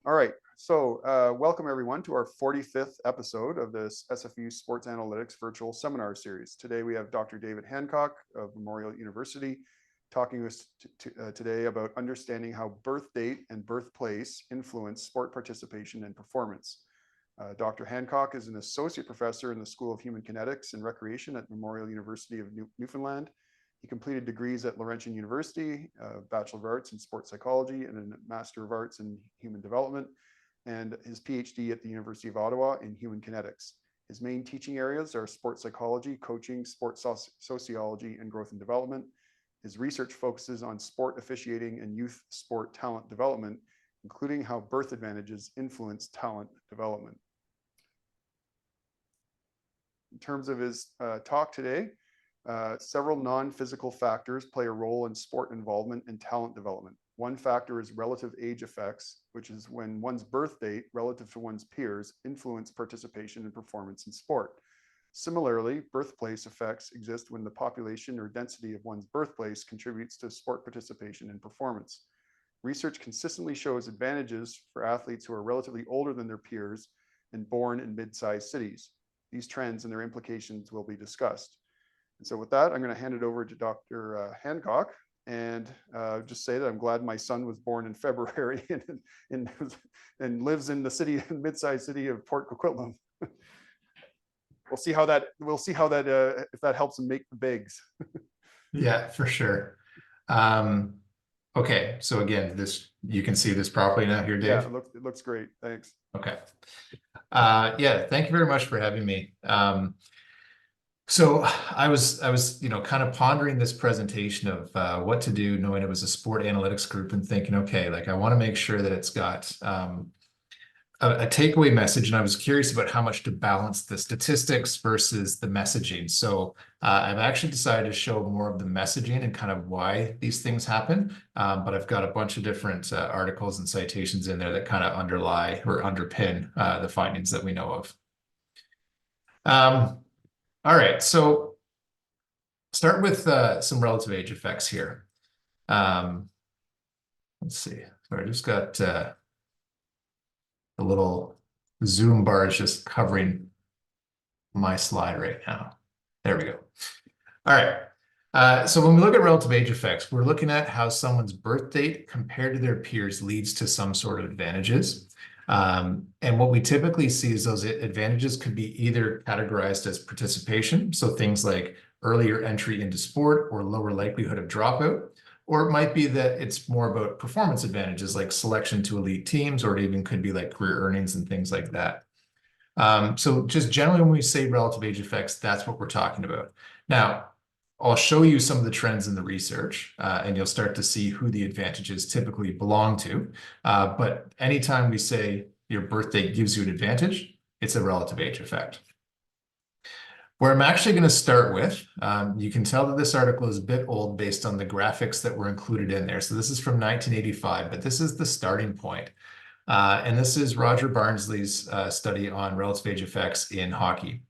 All right, so welcome everyone to our 45th episode of this SFU Sports Analytics virtual seminar series. Today we have Dr. David Hancock of Memorial University talking with us today about understanding how birth date and birthplace influence sport participation and performance. Dr. Hancock is an associate professor in the School of Human Kinetics and Recreation at Memorial University of Newfoundland. He completed degrees at Laurentian University, Bachelor of Arts in Sports Psychology and a Master of Arts in Human Development, and his PhD at the University of Ottawa in Human Kinetics. His main teaching areas are sports psychology, coaching, sports sociology, and growth and development. His research focuses on sport officiating and youth sport talent development, including how birth advantages influence talent development. In terms of his talk today, several non-physical factors play a role in sport involvement and talent development. One factor is relative age effects, which is when one's birth date relative to one's peers influence participation and performance in sport. Similarly, birthplace effects exist when the population or density of one's birthplace contributes to sport participation and performance. Research consistently shows advantages for athletes who are relatively older than their peers and born in mid-sized cities. These trends and their implications will be discussed. And so with that, I'm going to hand it over to Dr. Hancock and just say that I'm glad my son was born in February and lives in the city, mid-sized city of Port Coquitlam. We'll see how that if that helps him make the bigs. Yeah, for sure. Okay, so again, you can see this properly now here, Dave? Yeah, it looks great. Thanks. Okay. Yeah, thank you very much for having me. So I was kind of pondering this presentation of what to do, knowing it was a sport analytics group, and thinking, okay, like I want to make sure that it's got a takeaway message, and I was curious about how much to balance the statistics versus the messaging. So I've actually decided to show more of the messaging and kind of why these things happen. But I've got a bunch of different articles and citations in there that kind of underlie or underpin the findings that we know of. All right, so start with some relative age effects here. Let's see. Sorry, I just got the little Zoom bar is just covering my slide right now. There we go. All right. So when we look at relative age effects, we're looking at how someone's birth date compared to their peers leads to some sort of advantages. And what we typically see is those advantages could be either categorized as participation, so things like earlier entry into sport or lower likelihood of dropout, or it might be that it's more about performance advantages like selection to elite teams, or it even could be like career earnings and things like that. So just generally when we say relative age effects, that's what we're talking about. Now, I'll show you some of the trends in the research, and you'll start to see who the advantages typically belong to. But anytime we say your birth date gives you an advantage, it's a relative age effect. Where I'm actually going to start with, you can tell that this article is a bit old based on the graphics that were included in there. So this is from 1985, but this is the starting point. And this is Roger Barnsley's study on relative age effects in hockey.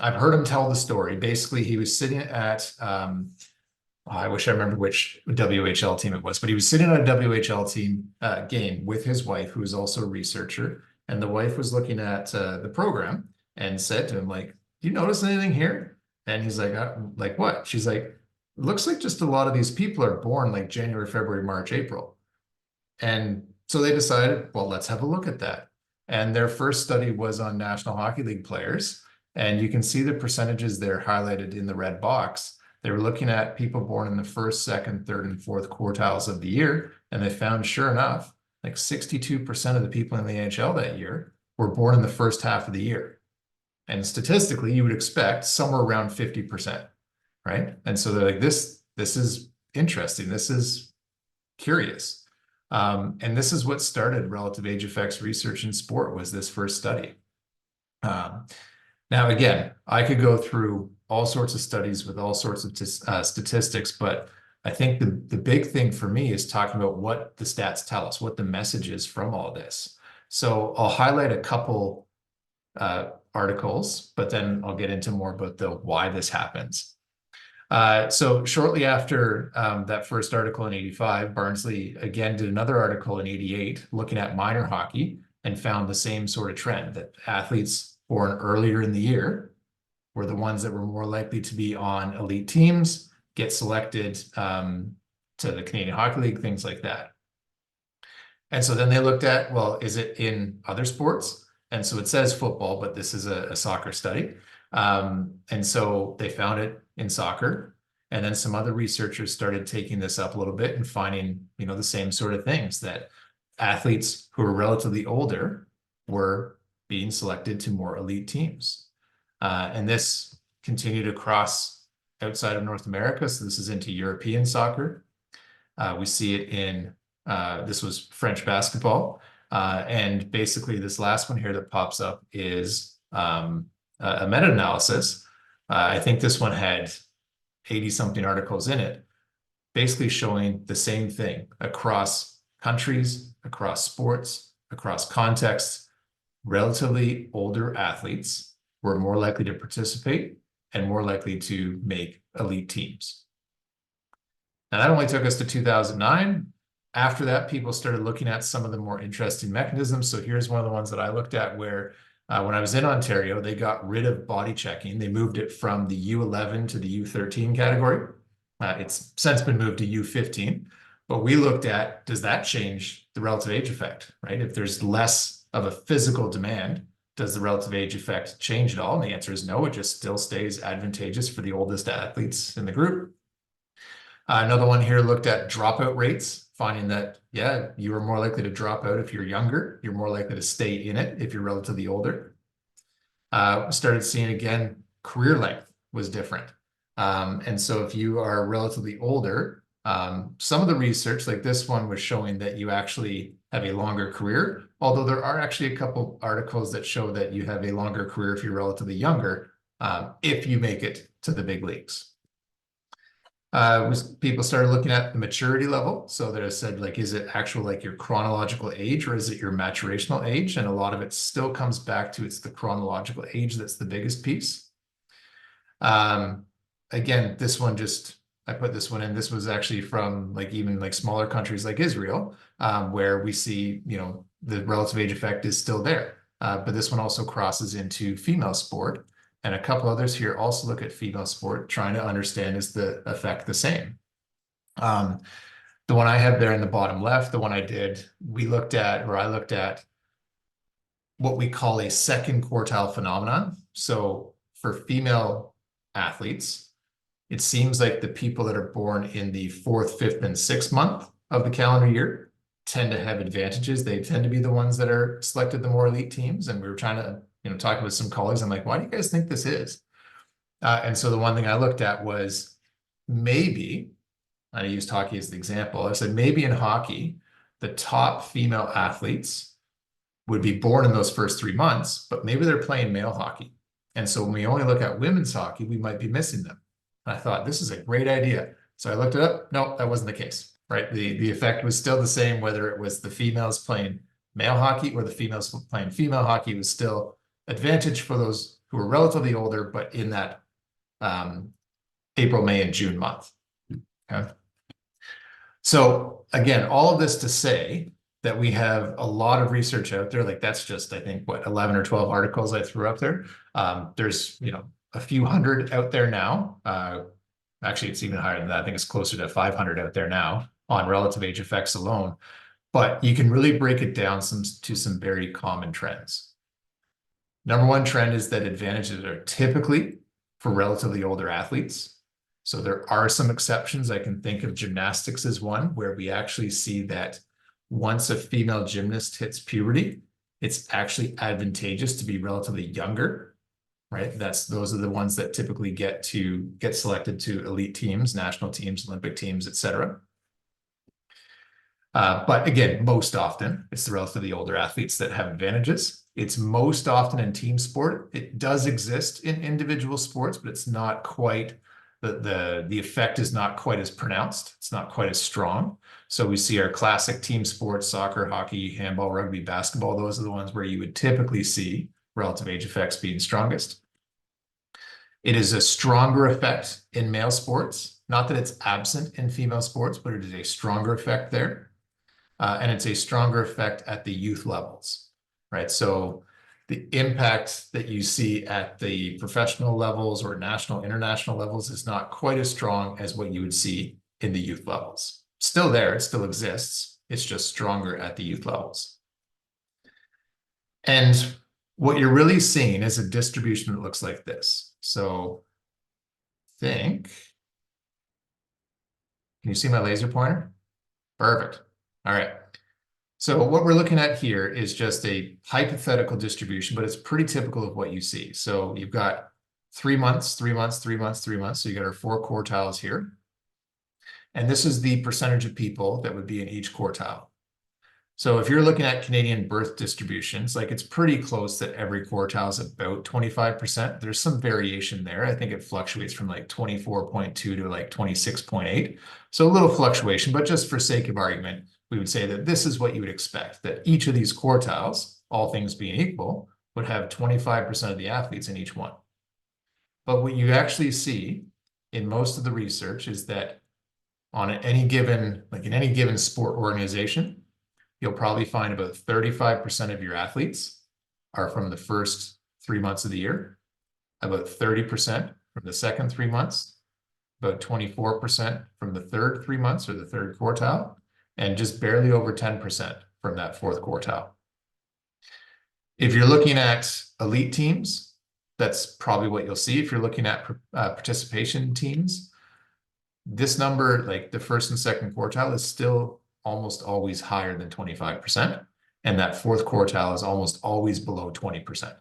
I've heard him tell the story. Basically, he was sitting at, I wish I remember which WHL team it was, but he was sitting at a WHL team game with his wife, who is also a researcher. And the wife was looking at the program and said to him, like, do you notice anything here? And he's like what? She's like, it looks like just a lot of these people are born like January, February, March, April. And so they decided, well, let's have a look at that. And their first study was on National Hockey League players. And you can see the percentages there highlighted in the red box. They were looking at people born in the first, second, third, and fourth quartiles of the year. And they found, sure enough, like 62% of the people in the NHL that year were born in the first half of the year. And statistically, you would expect somewhere around 50%, right? And so they're like, this is interesting. This is curious. And this is what started relative age effects research in sport, was this first study. Now, again, I could go through all sorts of studies with all sorts of statistics, but I think the big thing for me is talking about what the stats tell us, what the message is from all this. So I'll highlight a couple articles, but then I'll get into more about why this happens. So shortly after that first article in 85, Barnsley again did another article in 88 looking at minor hockey and found the same sort of trend that athletes born earlier in the year were the ones that were more likely to be on elite teams, get selected to the Canadian Hockey League, things like that. And so then they looked at, well, is it in other sports? And so it says football, but this is a soccer study. And so they found it in soccer. And then some other researchers started taking this up a little bit and finding, the same sort of things, that athletes who are relatively older were being selected to more elite teams. And this continued across outside of North America. So this is into European soccer. We see it in, this was French basketball. And basically this last one here that pops up is a meta-analysis. I think this one had 80-something articles in it, basically showing the same thing across countries, across sports, across contexts. Relatively older athletes were more likely to participate and more likely to make elite teams. Now, that only took us to 2009. After that, people started looking at some of the more interesting mechanisms. So here's one of the ones that I looked at where when I was in Ontario, they got rid of body checking. They moved it from the U11 to the U13 category. It's since been moved to U15. But we looked at, does that change the relative age effect, right? If there's less of a physical demand, does the relative age effect change at all? And the answer is no, it just still stays advantageous for the oldest athletes in the group. Another one here looked at dropout rates, finding that, yeah, you are more likely to drop out if you're younger. You're more likely to stay in it if you're relatively older. Started seeing, again, career length was different. And so if you are relatively older, some of the research, like this one, was showing that you actually have a longer career, although there are actually a couple articles that show that you have a longer career if you're relatively younger, if you make it to the big leagues. People started looking at the maturity level. So they said, like, is it actual like your chronological age or is it your maturational age? And a lot of it still comes back to it's the chronological age that's the biggest piece. Again, this one I put this one in. This was actually from even smaller countries like Israel, where we see, the relative age effect is still there. But this one also crosses into female sport. And a couple others here also look at female sport, trying to understand, is the effect the same? The one I have there in the bottom left, the one I looked at what we call a second quartile phenomenon. So for female athletes, it seems like the people that are born in the 4th, 5th, and 6th month of the calendar year tend to have advantages. They tend to be the ones that are selected the more elite teams. And we were trying to talking with some colleagues, I'm like, why do you guys think this is? And so the one thing I looked at was maybe, I used hockey as the example. I said, maybe in hockey, the top female athletes would be born in those first 3 months, but maybe they're playing male hockey. And so when we only look at women's hockey, we might be missing them. And I thought, this is a great idea. So I looked it up. No, that wasn't the case, right? The effect was still the same, whether it was the females playing male hockey or the females playing female hockey. Was still advantage for those who are relatively older, but in that April, May, and June month. Okay. So again, all of this to say that we have a lot of research out there. Like that's just, I think, what, 11 or 12 articles I threw up there. There's, a few hundred out there now. Actually, it's even higher than that. I think it's closer to 500 out there now on relative age effects alone. But you can really break it down to some very common trends. Number one trend is that advantages are typically for relatively older athletes. So there are some exceptions. I can think of gymnastics as one, where we actually see that once a female gymnast hits puberty, it's actually advantageous to be relatively younger, right? Those are the ones that typically get selected to elite teams, national teams, Olympic teams, etc. But again, most often it's the relatively older athletes that have advantages. It's most often in team sport. It does exist in individual sports, but it's not quite, the effect is not quite as pronounced. It's not quite as strong. So we see our classic team sports, soccer, hockey, handball, rugby, basketball. Those are the ones where you would typically see relative age effects being strongest. It is a stronger effect in male sports. Not that it's absent in female sports, but it is a stronger effect there. And it's a stronger effect at the youth levels, right? So the impact that you see at the professional levels or national, international levels is not quite as strong as what you would see in the youth levels. Still there, it still exists. It's just stronger at the youth levels. And what you're really seeing is a distribution that looks like this. So can you see my laser pointer? Perfect. All right. So what we're looking at here is just a hypothetical distribution, but it's pretty typical of what you see. So you've got 3 months, 3 months, 3 months, 3 months. So you got our 4 quartiles here. And this is the percentage of people that would be in each quartile. So if you're looking at Canadian birth distributions, like it's pretty close that every quartile is about 25%. There's some variation there. I think it fluctuates from like 24.2 to like 26.8. So a little fluctuation, but just for sake of argument, we would say that this is what you would expect, that each of these quartiles, all things being equal, would have 25% of the athletes in each one. But what you actually see in most of the research is that on any given, like in any given sport organization, you'll probably find about 35% of your athletes are from the first 3 months of the year, about 30% from the second 3 months, about 24% from the third 3 months or the third quartile, and just barely over 10% from that fourth quartile. If you're looking at elite teams, that's probably what you'll see. If you're looking at participation teams, this number, like the first and second quartile, is still almost always higher than 25%. And that fourth quartile is almost always below 20%,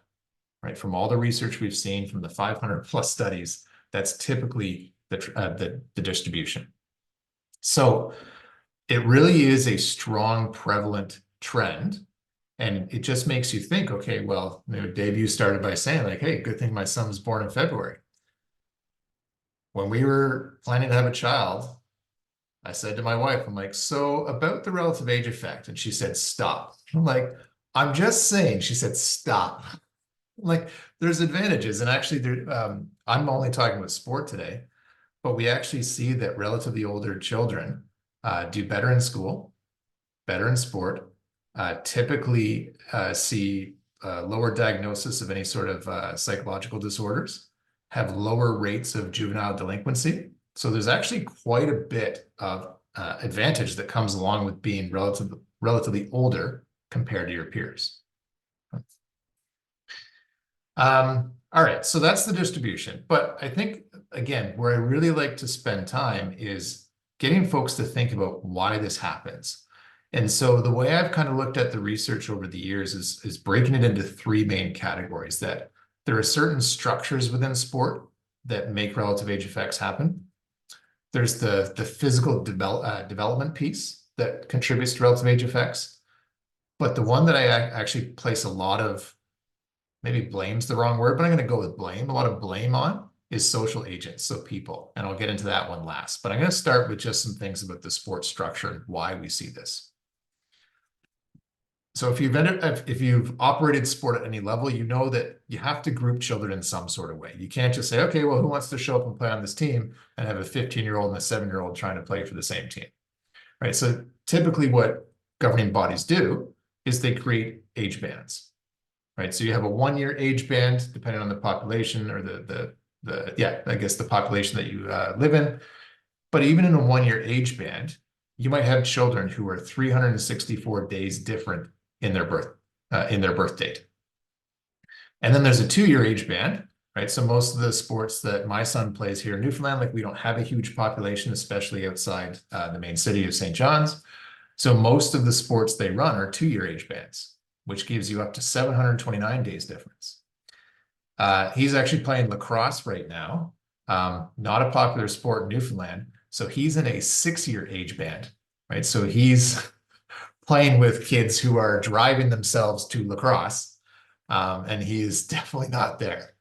right? From all the research we've seen from the 500 plus studies, that's typically the distribution. So it really is a strong, prevalent trend. And it just makes you think, okay, well, Dave, you started by saying like, hey, good thing my son was born in February. When we were planning to have a child, I said to my wife, I'm like, so about the relative age effect. And she said, stop. I'm like, I'm just saying. She said, stop. I'm like, there's advantages. And actually, I'm only talking about sport today, but we actually see that relatively older children do better in school, better in sport, typically see lower diagnosis of any sort of psychological disorders, have lower rates of juvenile delinquency. So there's actually quite a bit of advantage that comes along with being relatively older compared to your peers. All right, so that's the distribution. But I think, again, where I really like to spend time is getting folks to think about why this happens. And so the way I've kind of looked at the research over the years is breaking it into 3 main categories, that there are certain structures within sport that make relative age effects happen. There's the physical development piece that contributes to relative age effects. But the one that I actually place a lot of, maybe blame's the wrong word, but I'm going to go with blame. A lot of blame on is social agents, so people. And I'll get into that one last. But I'm going to start with just some things about the sport structure and why we see this. So if you've operated sport at any level, you know that you have to group children in some sort of way. You can't just say, okay, well, who wants to show up and play on this team, and have a 15-year-old and a 7-year-old trying to play for the same team, right? So typically what governing bodies do is they create age bands, right? So you have a 1-year age band, depending on the population or I guess the population that you live in. But even in a 1-year age band, you might have children who are 364 days different in their birth date. And then there's a 2-year age band, right? So most of the sports that my son plays here in Newfoundland, like we don't have a huge population, especially outside the main city of St. John's. So most of the sports they run are 2-year age bands, which gives you up to 729 days difference. He's actually playing lacrosse right now, not a popular sport in Newfoundland. So he's in a 6-year age band, right? So he's playing with kids who are driving themselves to lacrosse, and he is definitely not there.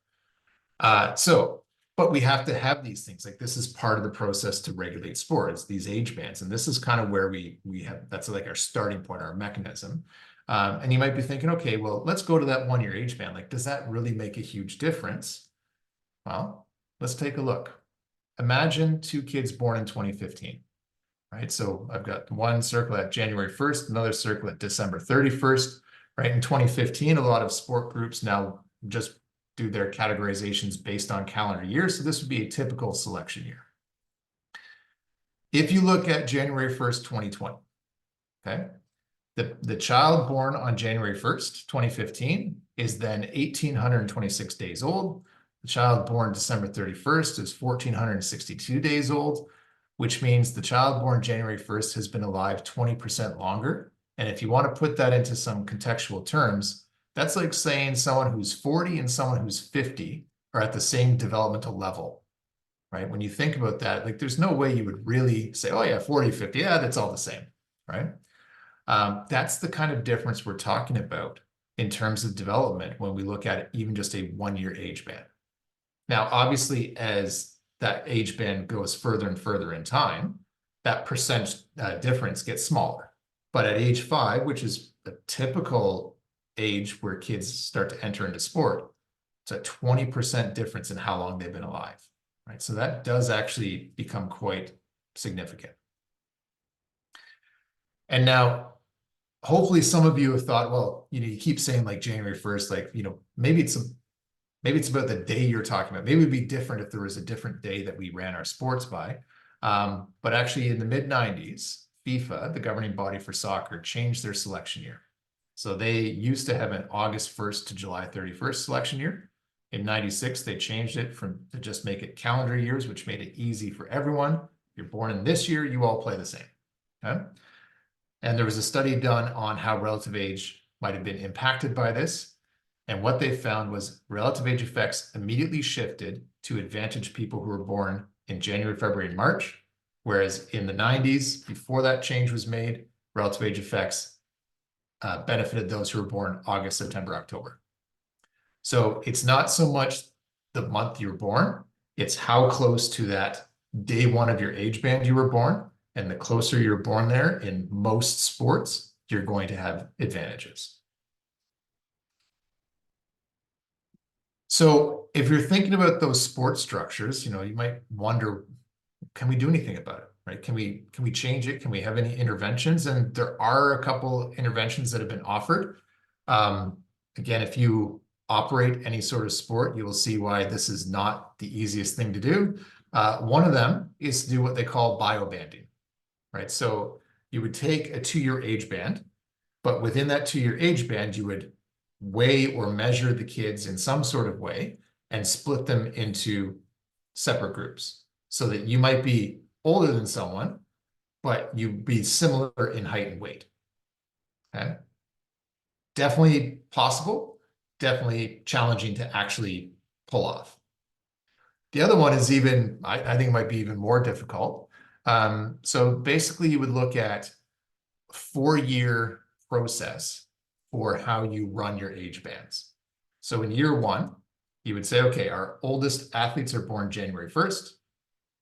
But we have to have these things. Like this is part of the process to regulate sports, these age bands. And this is kind of where we have, that's like our starting point, our mechanism. And you might be thinking, okay, well, let's go to that 1-year age band. Like, does that really make a huge difference? Well, let's take a look. Imagine two kids born in 2015, right? So I've got one circle at January 1st, another circle at December 31st, right? In 2015, a lot of sport groups now just do their categorizations based on calendar year. So this would be a typical selection year. If you look at January 1st, 2020, okay, the child born on January 1st, 2015 is then 1,826 days old. The child born December 31st is 1,462 days old, which means the child born January 1st has been alive 20% longer. And if you want to put that into some contextual terms, that's like saying someone who's 40 and someone who's 50 are at the same developmental level, right? When you think about that, like there's no way you would really say, oh yeah, 40, 50, yeah, that's all the same, right? That's the kind of difference we're talking about in terms of development when we look at even just a 1-year age band. Now, obviously, as that age band goes further and further in time, that percent difference gets smaller. But at age 5, which is a typical age where kids start to enter into sport, it's a 20% difference in how long they've been alive, right? So that does actually become quite significant. And now, hopefully some of you have thought, well, you keep saying like January 1st, like, maybe it's about the day you're talking about. Maybe it'd be different if there was a different day that we ran our sports by. But actually in the mid-90s, FIFA, the governing body for soccer, changed their selection year. So they used to have an August 1st to July 31st selection year. In 96, they changed it to just make it calendar years, which made it easy for everyone. If you're born in this year, you all play the same. Okay? And there was a study done on how relative age might have been impacted by this. And what they found was relative age effects immediately shifted to advantage people who were born in January, February, and March. Whereas in the 90s, before that change was made, relative age effects benefited those who were born August, September, October. So it's not so much the month you were born, it's how close to that day one of your age band you were born. And the closer you're born there in most sports, you're going to have advantages. So if you're thinking about those sports structures, you might wonder, can we do anything about it, right? Can we change it? Can we have any interventions? And there are a couple interventions that have been offered. Again, if you operate any sort of sport, you will see why this is not the easiest thing to do. One of them is to do what they call biobanding, right? So you would take a 2-year age band, but within that 2-year age band, you would weigh or measure the kids in some sort of way and split them into separate groups so that you might be older than someone, but you'd be similar in height and weight. Okay. Definitely possible, definitely challenging to actually pull off. The other one is even, I think it might be even more difficult. So basically you would look at 4-year process for how you run your age bands. So in year 1, you would say, okay, our oldest athletes are born January 1st.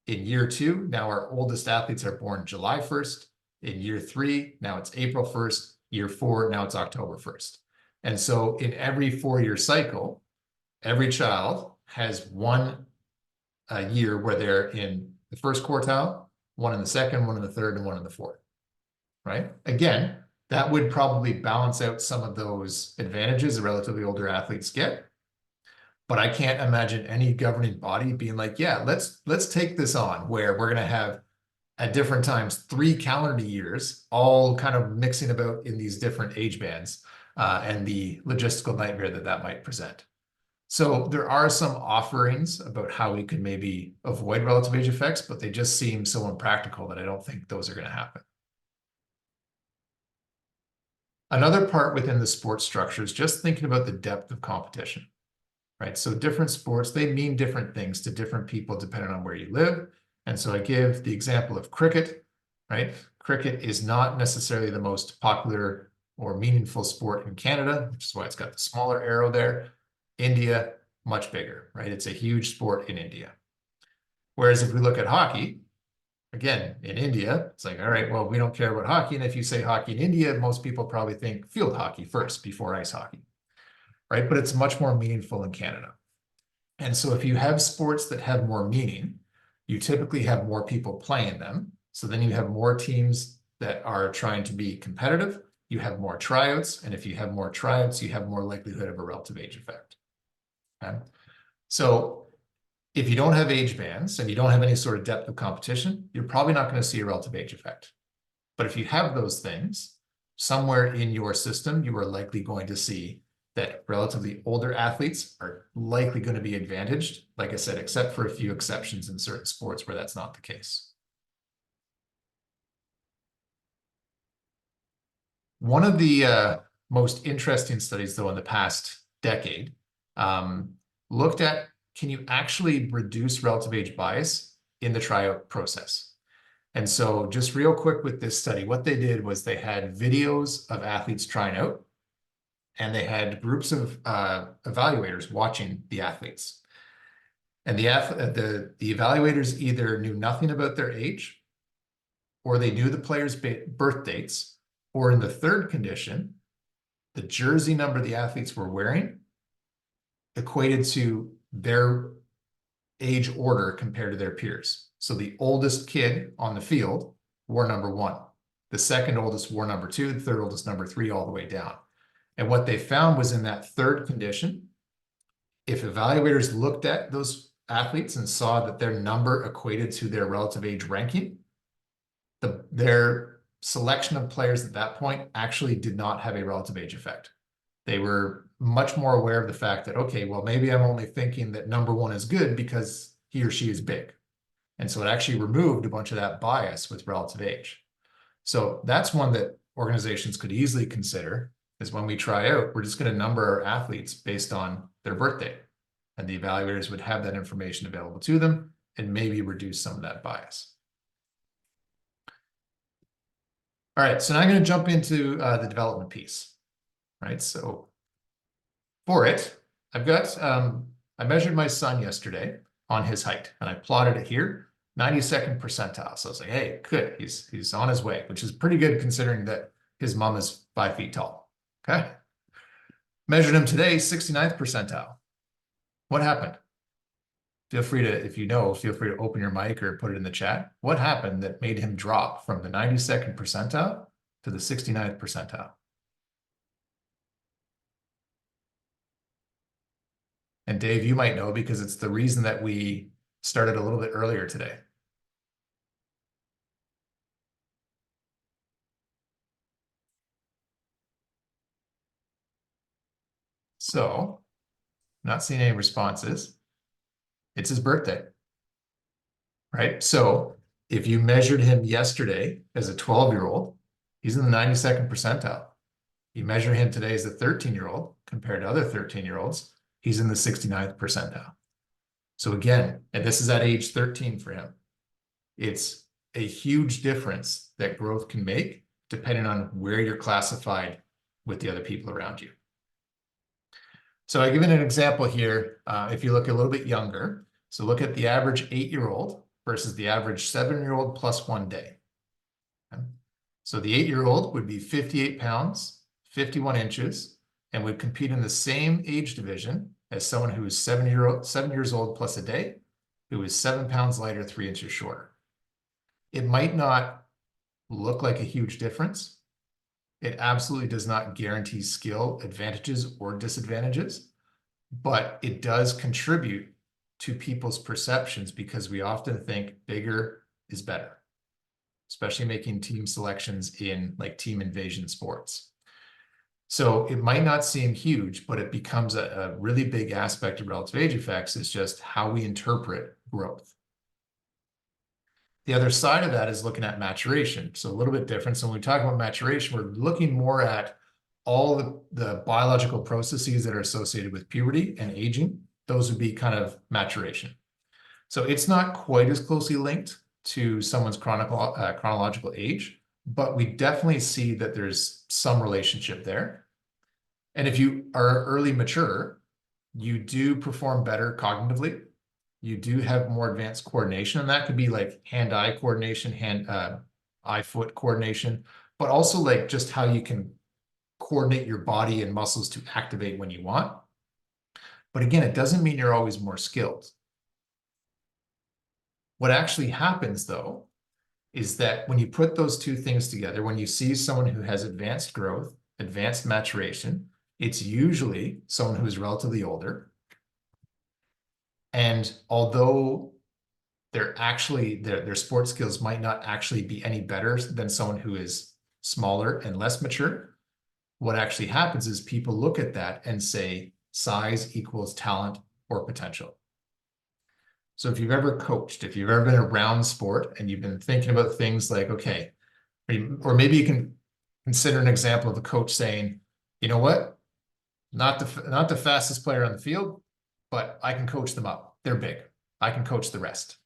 In year 2, now our oldest athletes are born July 1st. In year 3, now it's April 1st. Year 4, now it's October 1st. And so in every 4-year cycle, every child has one year where they're in the first quartile, one in the second, one in the third, and one in the fourth, right? Again, that would probably balance out some of those advantages the relatively older athletes get. But I can't imagine any governing body being like, yeah, let's take this on where we're going to have at different times 3 calendar years, all kind of mixing about in these different age bands and the logistical nightmare that might present. So there are some offerings about how we could maybe avoid relative age effects, but they just seem so impractical that I don't think those are going to happen. Another part within the sports structure is just thinking about the depth of competition, right? So different sports, they mean different things to different people depending on where you live. And so I give the example of cricket, right? Cricket is not necessarily the most popular or meaningful sport in Canada, which is why it's got the smaller arrow there. India, much bigger, right? It's a huge sport in India. Whereas if we look at hockey, again, in India, it's like, all right, well, we don't care about hockey. And if you say hockey in India, most people probably think field hockey first before ice hockey, right? But it's much more meaningful in Canada. And so if you have sports that have more meaning, you typically have more people playing them. So then you have more teams that are trying to be competitive. You have more tryouts. And if you have more tryouts, you have more likelihood of a relative age effect. Okay? So if you don't have age bands and you don't have any sort of depth of competition, you're probably not going to see a relative age effect. But if you have those things, somewhere in your system, you are likely going to see that relatively older athletes are likely going to be advantaged, like I said, except for a few exceptions in certain sports where that's not the case. One of the most interesting studies, though, in the past decade looked at, can you actually reduce relative age bias in the tryout process? And so just real quick with this study, what they did was they had videos of athletes trying out, and they had groups of evaluators watching the athletes. And the evaluators either knew nothing about their age, or they knew the players' birth dates, or in the third condition, the jersey number the athletes were wearing equated to their age order compared to their peers. So the oldest kid on the field wore number 1. The second oldest wore number 2, the third oldest number 3, all the way down. And what they found was in that third condition, if evaluators looked at those athletes and saw that their number equated to their relative age ranking, their selection of players at that point actually did not have a relative age effect. They were much more aware of the fact that, okay, well, maybe I'm only thinking that number 1 is good because he or she is big. And so it actually removed a bunch of that bias with relative age. So that's one that organizations could easily consider, is when we try out, we're just going to number our athletes based on their birthday. And the evaluators would have that information available to them and maybe reduce some of that bias. All right, so now I'm going to jump into the development piece. Right, so for it, I've got, I measured my son yesterday on his height, and I plotted it here, 92nd percentile. So I was like, hey, good, he's on his way, which is pretty good considering that his mom is 5 feet tall. Okay. Measured him today, 69th percentile. What happened? Feel free to, if you know, feel free to open your mic or put it in the chat. What happened that made him drop from the 92nd percentile to the 69th percentile? And Dave, you might know because it's the reason that we started a little bit earlier today. So, not seeing any responses. It's his birthday, right? So if you measured him yesterday as a 12-year-old, he's in the 92nd percentile. You measure him today as a 13-year-old compared to other 13-year-olds, he's in the 69th percentile. So again, and this is at age 13 for him, it's a huge difference that growth can make depending on where you're classified with the other people around you. So I've given an example here. If you look a little bit younger, so look at the average 8-year-old versus the average 7-year-old plus 1 day. Okay. So the 8-year-old would be 58 pounds, 51 inches, and would compete in the same age division as someone who is 7 years old plus a day, who is 7 pounds lighter, 3 inches shorter. It might not look like a huge difference. It absolutely does not guarantee skill advantages or disadvantages, but it does contribute to people's perceptions because we often think bigger is better, especially making team selections in like team invasion sports. So it might not seem huge, but it becomes a really big aspect of relative age effects is just how we interpret growth. The other side of that is looking at maturation. So a little bit different. So when we talk about maturation, we're looking more at all the biological processes that are associated with puberty and aging. Those would be kind of maturation. So it's not quite as closely linked to someone's chronological age, but we definitely see that there's some relationship there. And if you are early mature, you do perform better cognitively. You do have more advanced coordination, and that could be like hand-eye coordination, eye-foot coordination, but also like just how you can coordinate your body and muscles to activate when you want. But again, it doesn't mean you're always more skilled. What actually happens, though, is that when you put those two things together, when you see someone who has advanced growth, advanced maturation, it's usually someone who's relatively older. And although their sports skills might not actually be any better than someone who is smaller and less mature, what actually happens is people look at that and say size equals talent or potential. So if you've ever coached, if you've ever been around sport and you've been thinking about things like, okay, or maybe you can consider an example of a coach saying, you know what, not the fastest player on the field, but I can coach them up. They're big. I can coach the rest.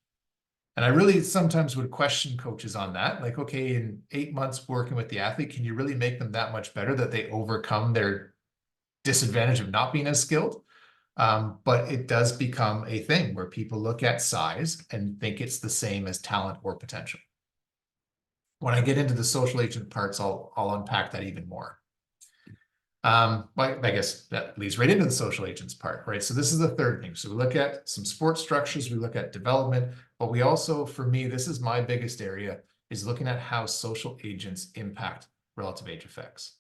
And I really sometimes would question coaches on that. Like, okay, in 8 months working with the athlete, can you really make them that much better that they overcome their disadvantage of not being as skilled? But it does become a thing where people look at size and think it's the same as talent or potential. When I get into the social agent parts, I'll unpack that even more. But I guess that leads right into the social agents part, right? So this is the third thing. So we look at some sports structures, we look at development, but we also, for me, this is my biggest area, is looking at how social agents impact relative age effects.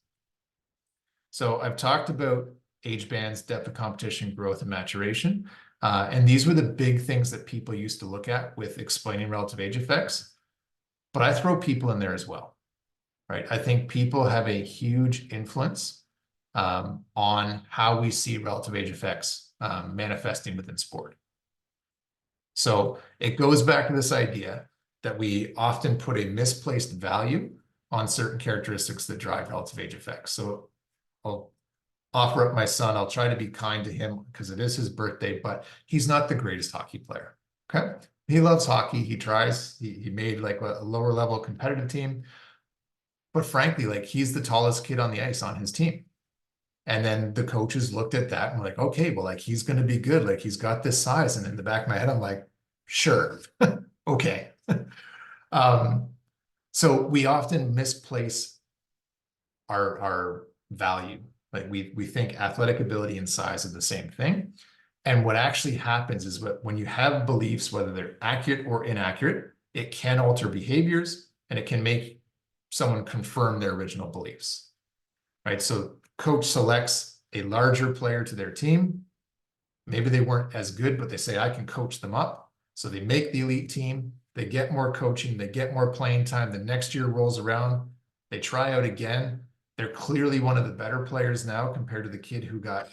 So I've talked about age bands, depth of competition, growth, and maturation. And these were the big things that people used to look at with explaining relative age effects. But I throw people in there as well, right? I think people have a huge influence on how we see relative age effects manifesting within sport. So it goes back to this idea that we often put a misplaced value on certain characteristics that drive relative age effects. So I'll offer up my son. I'll try to be kind to him because it is his birthday, but he's not the greatest hockey player. Okay. He loves hockey. He tries. He made like a lower level competitive team. But frankly, like he's the tallest kid on the ice on his team. And then the coaches looked at that and were like, okay, well, like he's going to be good. Like he's got this size. And in the back of my head, I'm like, sure. Okay. So we often misplace our value. Like we think athletic ability and size are the same thing. And what actually happens is when you have beliefs, whether they're accurate or inaccurate, it can alter behaviors and it can make someone confirm their original beliefs, right? So coach selects a larger player to their team. Maybe they weren't as good, but they say, I can coach them up. So they make the elite team. They get more coaching. They get more playing time. The next year rolls around. They try out again. They're clearly one of the better players now compared to the kid who got,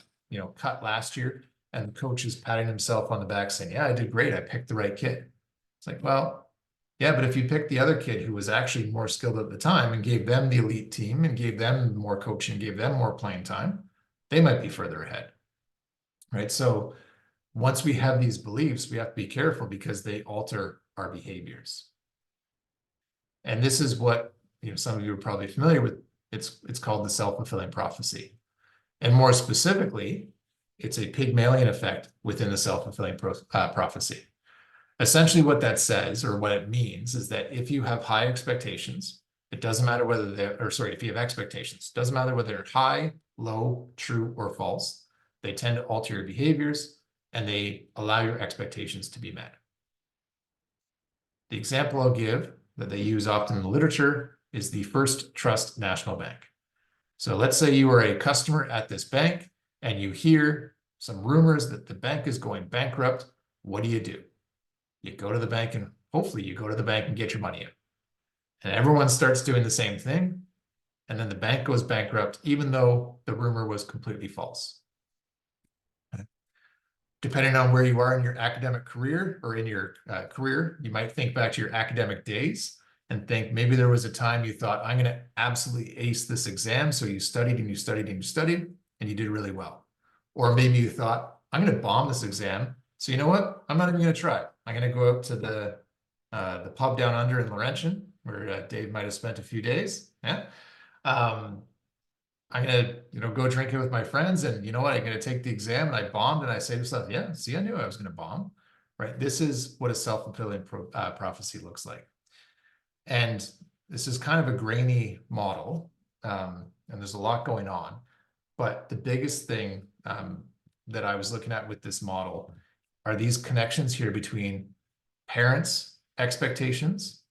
cut last year. And the coach is patting himself on the back saying, yeah, I did great. I picked the right kid. It's like, well, yeah, but if you picked the other kid who was actually more skilled at the time and gave them the elite team and gave them more coaching, gave them more playing time, they might be further ahead, right? So once we have these beliefs, we have to be careful because they alter our behaviors. And this is what, some of you are probably familiar with. It's called the self-fulfilling prophecy. And more specifically, it's a Pygmalion effect within the self-fulfilling prophecy. Essentially what that says, or what it means, is that if you have high expectations, it doesn't matter whether if you have expectations, it doesn't matter whether they're high, low, true, or false. They tend to alter your behaviors and they allow your expectations to be met. The example I'll give that they use often in the literature is the First Trust National Bank. So let's say you are a customer at this bank and you hear some rumors that the bank is going bankrupt. What do? You go to the bank and hopefully you go to the bank and get your money out. And everyone starts doing the same thing. And then the bank goes bankrupt, even though the rumor was completely false. Depending on where you are in your academic career or in your career, you might think back to your academic days and think maybe there was a time you thought, I'm going to absolutely ace this exam. So you studied and you studied and you studied and you did really well. Or maybe you thought, I'm going to bomb this exam. So you know what? I'm not even going to try. I'm going to go out to the pub down under in Laurentian, where Dave might have spent a few days. Yeah. I'm going to, go drink it with my friends. And you know what? I'm going to take the exam and I bombed and I say to myself, yeah, see, I knew I was going to bomb, right? This is what a self-fulfilling prophecy looks like. And this is kind of a grainy model. And there's a lot going on. But the biggest thing that I was looking at with this model are these connections here between parents' expectations,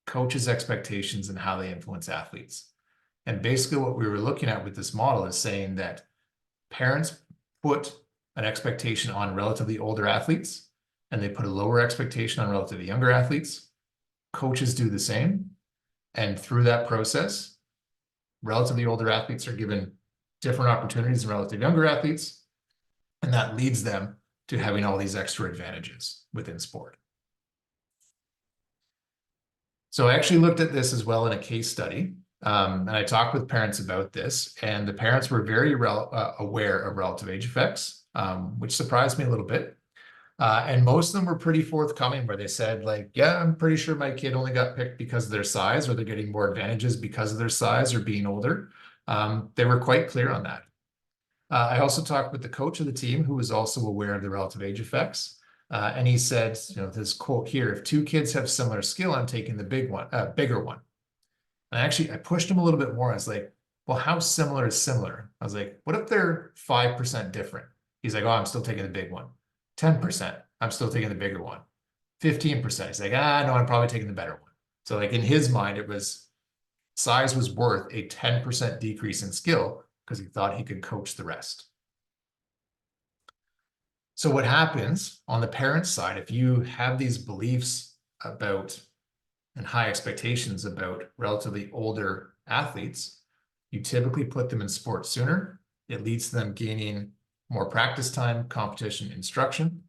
coaches' expectations, and how they influence athletes. And basically what we were looking at with this model is saying that parents put an expectation on relatively older athletes, and they put a lower expectation on relatively younger athletes. Coaches do the same. And through that process, relatively older athletes are given different opportunities than relatively younger athletes. And that leads them to having all these extra advantages within sport. So I actually looked at this as well in a case study. And I talked with parents about this, and the parents were very aware of relative age effects, which surprised me a little bit. And most of them were pretty forthcoming, where they said, like, yeah, I'm pretty sure my kid only got picked because of their size, or they're getting more advantages because of their size or being older. They were quite clear on that. I also talked with the coach of the team, who was also aware of the relative age effects. And he said, this quote here, if two kids have similar skill, I'm taking the bigger one. And actually, I pushed him a little bit more. I was like, well, how similar is similar? I was like, what if they're 5% different? He's like, oh, I'm still taking the big one. 10%, I'm still taking the bigger one. 15%, he's like, no, I'm probably taking the better one. So like in his mind, it was size was worth a 10% decrease in skill because he thought he could coach the rest. So what happens on the parent side, if you have these beliefs about and high expectations about relatively older athletes, you typically put them in sports sooner. It leads to them gaining more practice time, competition, instruction.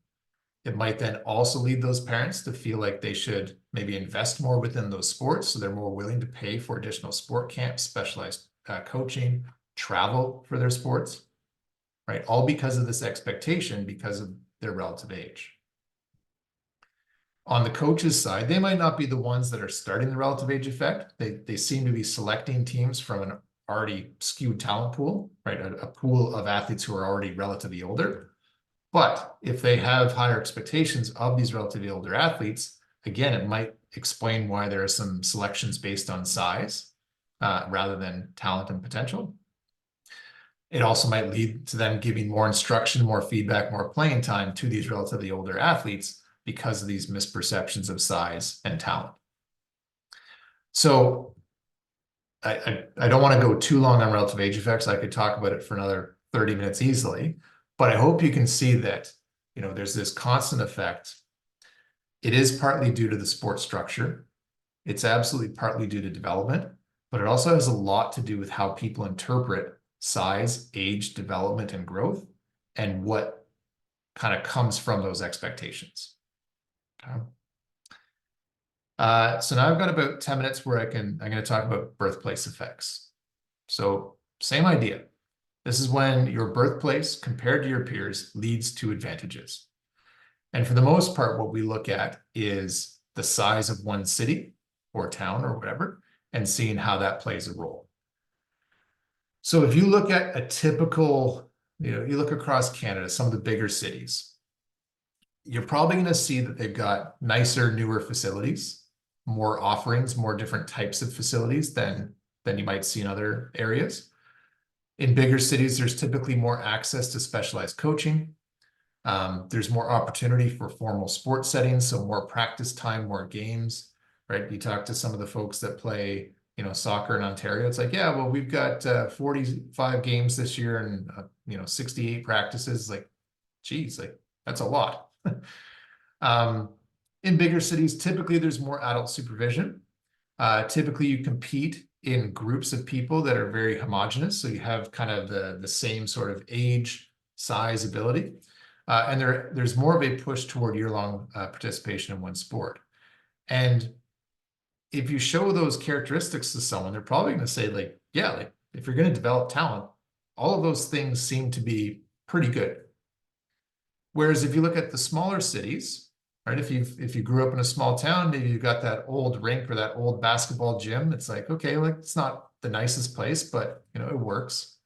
It might then also lead those parents to feel like they should maybe invest more within those sports, so they're more willing to pay for additional sport camps, specialized coaching, travel for their sports, right? All because of this expectation, because of their relative age. On the coaches' side, they might not be the ones that are starting the relative age effect. They seem to be selecting teams from an already skewed talent pool, right? A pool of athletes who are already relatively older. But if they have higher expectations of these relatively older athletes, again, it might explain why there are some selections based on size rather than talent and potential. It also might lead to them giving more instruction, more feedback, more playing time to these relatively older athletes because of these misperceptions of size and talent. So I don't want to go too long on relative age effects. I could talk about it for another 30 minutes easily, but I hope you can see that, there's this constant effect. It is partly due to the sport structure. It's absolutely partly due to development, but it also has a lot to do with how people interpret size, age, development, and growth, and what kind of comes from those expectations. Okay. So now I've got about 10 minutes where I'm going to talk about birthplace effects. So same idea. This is when your birthplace compared to your peers leads to advantages. And for the most part, what we look at is the size of one city or town or whatever, and seeing how that plays a role. So if you look at a typical, you look across Canada, some of the bigger cities, you're probably going to see that they've got nicer, newer facilities, more offerings, more different types of facilities than you might see in other areas. In bigger cities, there's typically more access to specialized coaching. There's more opportunity for formal sports settings, so more practice time, more games, right? You talk to some of the folks that play, soccer in Ontario. It's like, yeah, well, we've got 45 games this year and 68 practices. Like, geez, like that's a lot. In bigger cities, typically there's more adult supervision. Typically you compete in groups of people that are very homogenous. So you have kind of the same sort of age, size, ability. And there's more of a push toward year-long participation in one sport. And if you show those characteristics to someone, they're probably going to say, like, yeah, like if you're going to develop talent, all of those things seem to be pretty good. Whereas if you look at the smaller cities, right, if you grew up in a small town, maybe you got that old rink or that old basketball gym. It's like, okay, like it's not the nicest place, but it works.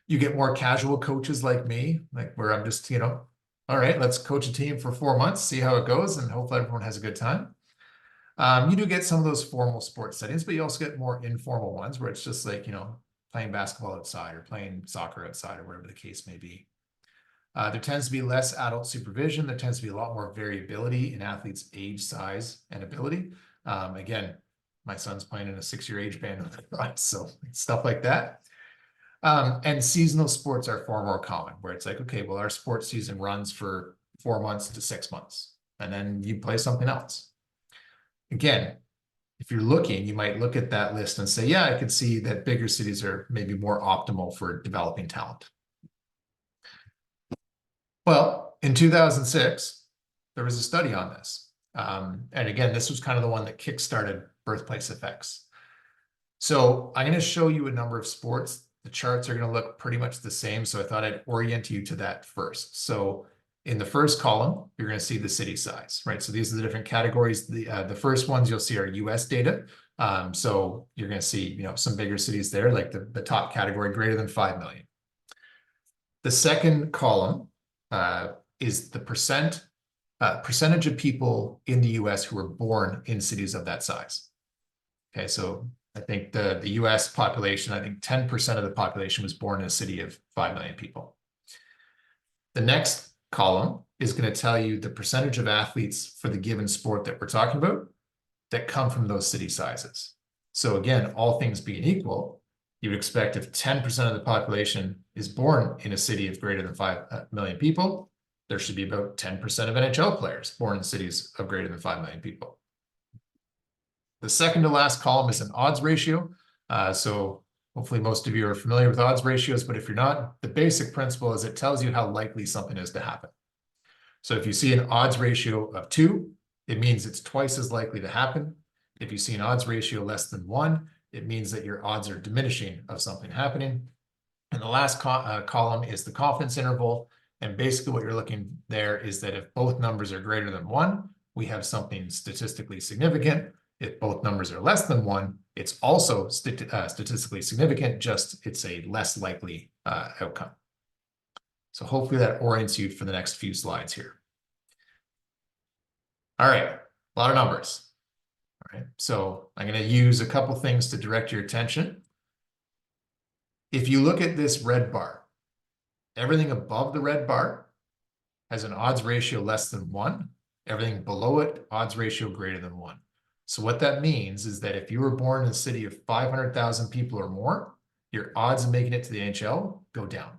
You get more casual coaches like me, like where I'm just, all right, let's coach a team for 4 months, see how it goes, and hopefully everyone has a good time. You do get some of those formal sports settings, but you also get more informal ones where it's just like, playing basketball outside or playing soccer outside or whatever the case may be. There tends to be less adult supervision. There tends to be a lot more variability in athletes' age, size, and ability. Again, my son's playing in a 6-year age band, so stuff like that. And seasonal sports are far more common, where it's like, okay, well, our sports season runs for 4 months to 6 months, and then you play something else. Again, if you're looking, you might look at that list and say, yeah, I could see that bigger cities are maybe more optimal for developing talent. Well, in 2006, there was a study on this. And again, this was kind of the one that kickstarted birthplace effects. So I'm going to show you a number of sports. The charts are going to look pretty much the same. So I thought I'd orient you to that first. So in the first column, you're going to see the city size, right? So these are the different categories. The first ones you'll see are US data. So you're going to see, some bigger cities there, like the top category, greater than 5 million. The second column is the percentage of people in the US who were born in cities of that size. Okay, so I think the US population, I think 10% of the population was born in a city of 5 million people. The next column is going to tell you the percentage of athletes for the given sport that we're talking about that come from those city sizes. So again, all things being equal, you would expect if 10% of the population is born in a city of greater than 5 million people, there should be about 10% of NHL players born in cities of greater than 5 million people. The second to last column is an odds ratio. So hopefully most of you are familiar with odds ratios, but if you're not, the basic principle is it tells you how likely something is to happen. So if you see an odds ratio of 2, it means it's twice as likely to happen. If you see an odds ratio less than 1, it means that your odds are diminishing of something happening. And the last column is the confidence interval. And basically what you're looking there is that if both numbers are greater than 1, we have something statistically significant. If both numbers are less than 1, it's also statistically significant, just it's a less likely outcome. So hopefully that orients you for the next few slides here. All right, a lot of numbers. All right, so I'm going to use a couple things to direct your attention. If you look at this red bar, everything above the red bar has an odds ratio less than 1. Everything below it, odds ratio greater than 1. So what that means is that if you were born in a city of 500,000 people or more, your odds of making it to the NHL go down.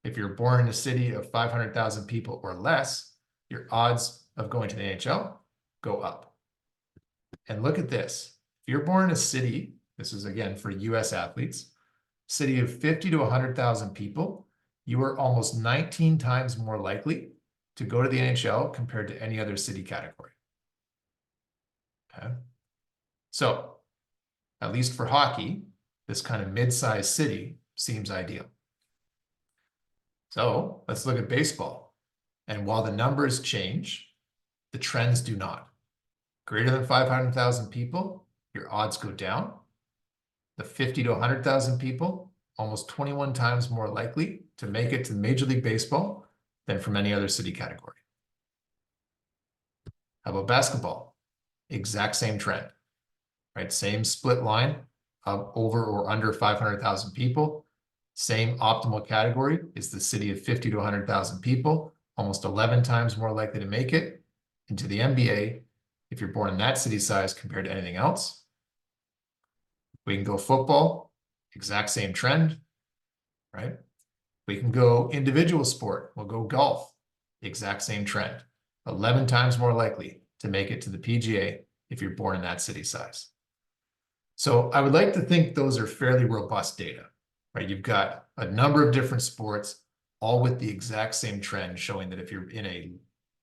If you're born in a city of 500,000 people or less, your odds of going to the NHL go up. And look at this. If you're born in a city, this is again for US athletes, city of 50 to 100,000 people, you are almost 19 times more likely to go to the NHL compared to any other city category. Okay. So, at least for hockey, this kind of mid-sized city seems ideal. So, let's look at baseball. And while the numbers change, the trends do not. Greater than 500,000 people, your odds go down. The 50 to 100,000 people, almost 21 times more likely to make it to Major League Baseball than from any other city category. How about basketball? Exact same trend, right? Same split line of over or under 500,000 people. Same optimal category is the city of 50 to 100,000 people, almost 11 times more likely to make it into the NBA if you're born in that city size compared to anything else. We can go football, exact same trend, right? We can go individual sport. We'll go golf, exact same trend. 11 times more likely to make it to the PGA if you're born in that city size. So I would like to think those are fairly robust data, right? You've got a number of different sports, all with the exact same trend showing that if you're in a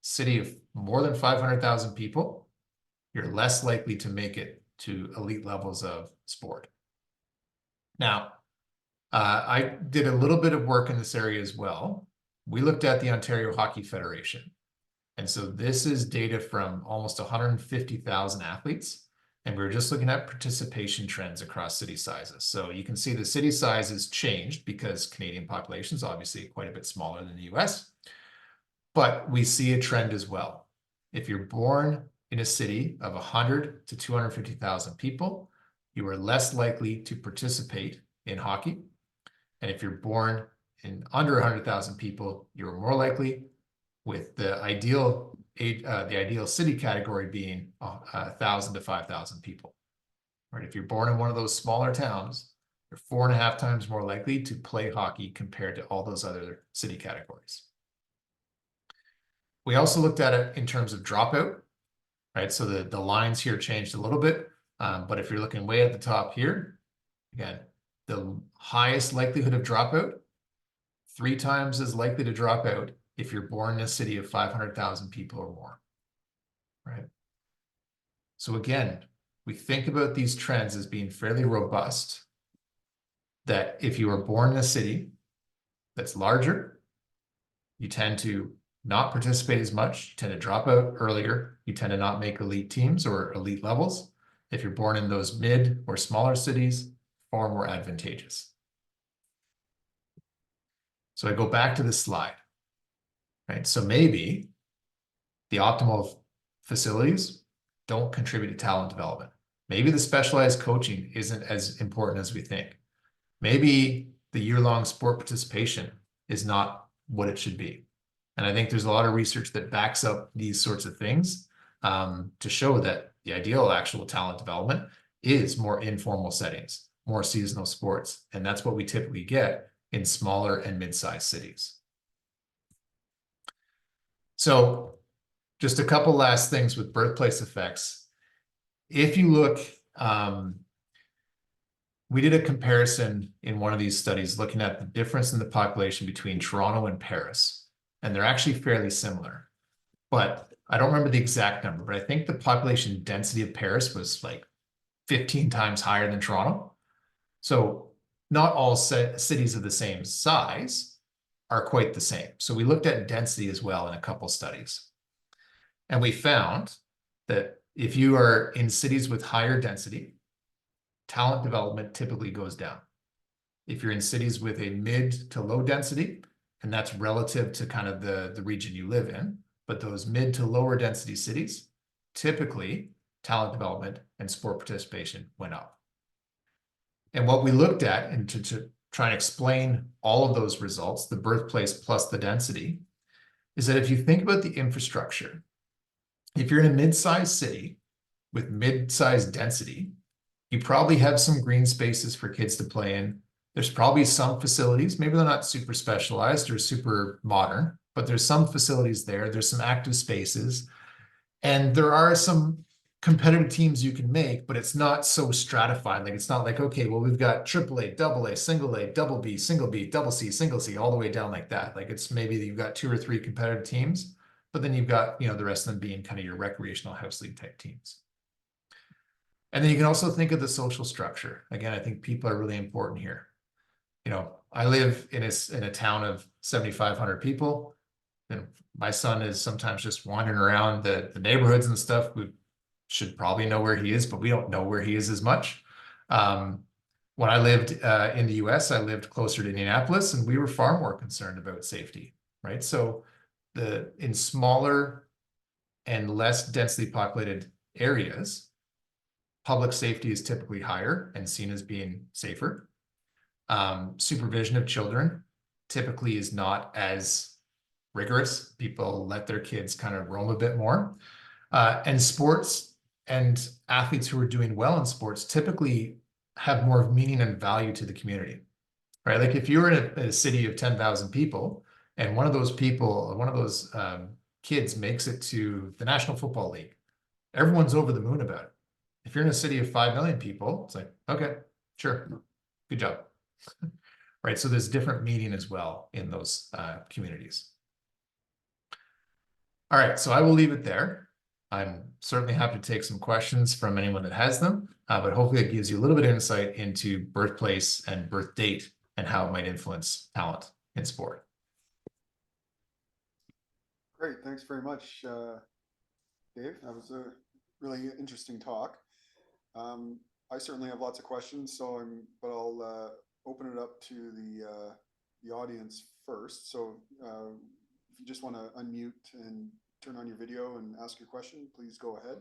city of more than 500,000 people, you're less likely to make it to elite levels of sport. Now, I did a little bit of work in this area as well. We looked at the Ontario Hockey Federation. And so this is data from almost 150,000 athletes. And we were just looking at participation trends across city sizes. So you can see the city sizes changed because Canadian population is obviously quite a bit smaller than the US. But we see a trend as well. If you're born in a city of 100 to 250,000 people, you are less likely to participate in hockey. And if you're born in under 100,000 people, you were more likely, with the ideal city category being 1,000 to 5,000 people. Right? If you're born in one of those smaller towns, you're 4.5 times more likely to play hockey compared to all those other city categories. We also looked at it in terms of dropout, right? So the lines here changed a little bit, but if you're looking way at the top here, again, the highest likelihood of dropout, 3 times as likely to drop out if you're born in a city of 500,000 people or more, right? So again, we think about these trends as being fairly robust, that if you are born in a city that's larger, you tend to not participate as much, you tend to drop out earlier, you tend to not make elite teams or elite levels. If you're born in those mid or smaller cities, far more advantageous. So I go back to this slide, right? So maybe the optimal facilities don't contribute to talent development. Maybe the specialized coaching isn't as important as we think. Maybe the year-long sport participation is not what it should be. And I think there's a lot of research that backs up these sorts of things to show that the ideal actual talent development is more informal settings, more seasonal sports. And that's what we typically get in smaller and mid-sized cities. So just a couple last things with birthplace effects. If you look, we did a comparison in one of these studies looking at the difference in the population between Toronto and Paris. And they're actually fairly similar. But I don't remember the exact number, but I think the population density of Paris was like 15 times higher than Toronto. So not all cities of the same size are quite the same. So we looked at density as well in a couple studies. And we found that if you are in cities with higher density, talent development typically goes down. If you're in cities with a mid to low density, and that's relative to kind of the region you live in, but those mid to lower density cities, typically talent development and sport participation went up. And what we looked at, and to try and explain all of those results, the birthplace plus the density, is that if you think about the infrastructure, if you're in a mid-sized city with mid-sized density, you probably have some green spaces for kids to play in. There's probably some facilities, maybe they're not super specialized or super modern, but there's some facilities there. There's some active spaces. And there are some competitive teams you can make, but it's not so stratified. Like it's not like, okay, well, we've got AAA, AA, single A, double B, double C, single C, all the way down like that. Like it's maybe you've got 2 or 3 competitive teams, but then you've got, the rest of them being kind of your recreational house league type teams. And then you can also think of the social structure. Again, I think people are really important here. I live in a town of 7,500 people. And my son is sometimes just wandering around the neighborhoods and stuff. We should probably know where he is, but we don't know where he is as much. When I lived in the US, I lived closer to Indianapolis, and we were far more concerned about safety, right? So in smaller and less densely populated areas, public safety is typically higher and seen as being safer. Supervision of children typically is not as rigorous. People let their kids kind of roam a bit more. And sports and athletes who are doing well in sports typically have more meaning and value to the community, right? Like if you're in a city of 10,000 people and one of those kids makes it to the National Football League, everyone's over the moon about it. If you're in a city of 5 million people, it's like, okay, sure, good job. Right, so there's different meaning as well in those communities. All right, so I will leave it there. I'm certainly happy to take some questions from anyone that has them, but hopefully it gives you a little bit of insight into birthplace and birth date and how it might influence talent in sport. Great, thanks very much, Dave. That was a really interesting talk. I certainly have lots of questions, but I'll open it up to the audience first. So if you just want to unmute and turn on your video and ask your question, please go ahead.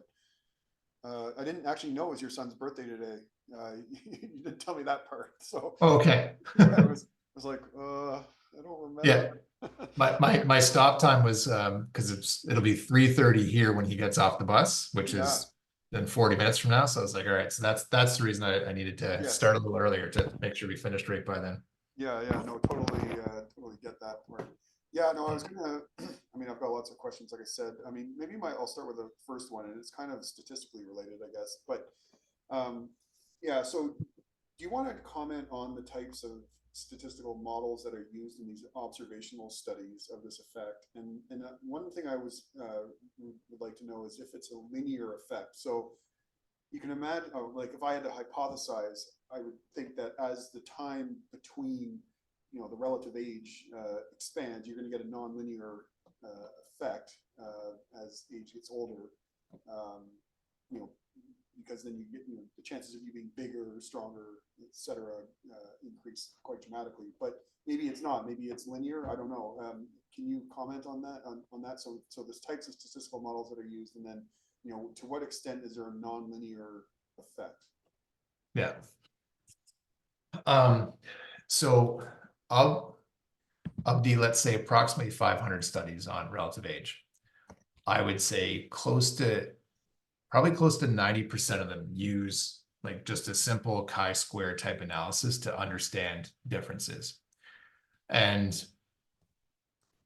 I didn't actually know it was your son's birthday today. You didn't tell me that part. So okay. yeah, I was like, I don't Yeah. remember. My stop time was because it'll be 3:30 here when he gets off the bus, which Yeah, is then 40 minutes from now. So I was like, all right, so that's the reason I needed to yes. start a little earlier to make sure we finished right by then. Yeah, yeah, no, totally get that part. Yeah, no, I was gonna, I mean, I've got lots of questions, like I said. I mean, I'll start with the first one, and it's kind of statistically related, I guess. But yeah, so do you want to comment on the types of statistical models that are used in these observational studies of this effect? And one thing I would like to know is if it's a linear effect. So you can imagine, like if I had to hypothesize, I would think that as the time between, the relative age expands, you're going to get a nonlinear effect as age gets older. Um, you know, because then you get, the chances of you being bigger, stronger, etc., increase quite dramatically. But maybe it's not. Maybe it's linear. I don't know. Can you comment on that? On that? So there's types of statistical models that are used, and then to what extent is there a nonlinear effect? Yeah. So of the, let's say, approximately 500 studies on relative age, I would say probably close to 90% of them use like just a simple chi-square type analysis to understand differences. And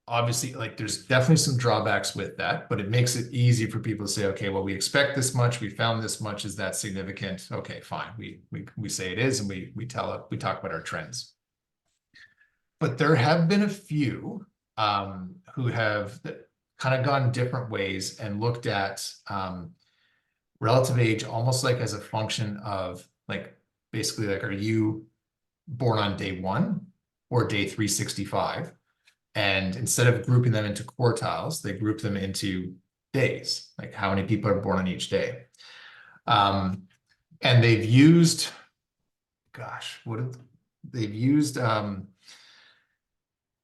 obviously, like there's definitely some drawbacks with that, but it makes it easy for people to say, okay, well, we expect this much, we found this much, is that significant? Okay, fine. We say it is, and we talk about our trends. But there have been a few who have kind of gone different ways and looked at relative age almost like as a function of like basically like, are you born on day 1 or day 365? And instead of grouping them into quartiles, they group them into days, like how many people are born on each day. And they've used, they've used,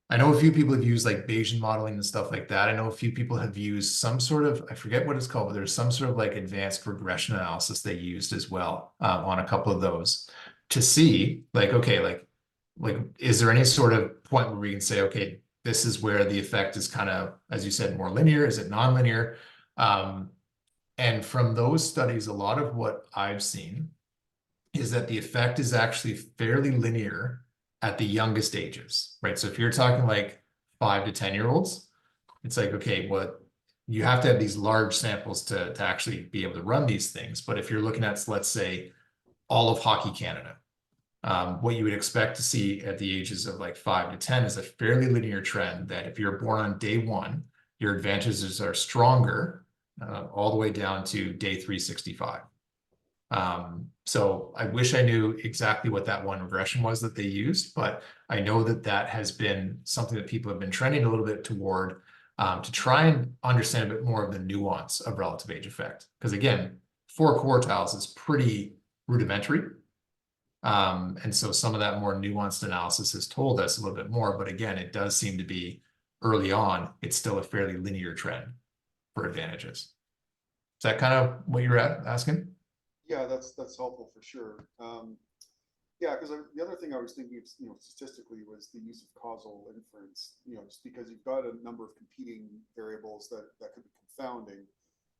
I know a few people have used like Bayesian modeling and stuff like that. I know a few people have used some sort of, I forget what it's called, but there's some sort of like advanced regression analysis they used as well on a couple of those to see like, okay, like, is there any sort of point where we can say, okay, this is where the effect is kind of, as you said, more linear? Is it nonlinear? And from those studies, a lot of what I've seen is that the effect is actually fairly linear at the youngest ages, right? So if you're talking like 5 to 10-year-olds, it's like, okay, well, you have to have these large samples to actually be able to run these things. But if you're looking at, let's say, all of Hockey Canada, what you would expect to see at the ages of like 5 to 10 is a fairly linear trend that if you're born on day 1, your advantages are stronger all the way down to day 365. So I wish I knew exactly what that one regression was that they used, but I know that that has been something that people have been trending a little bit toward to try and understand a bit more of the nuance of relative age effect. Because again, 4 quartiles is pretty rudimentary. And so some of that more nuanced analysis has told us a little bit more, but again, it does seem to be early on, it's still a fairly linear trend for advantages. Is that kind of what you're asking? Yeah, that's helpful for sure. Yeah, because the other thing I was thinking, statistically, was the use of causal inference. Just because you've got a number of competing variables that could be confounding,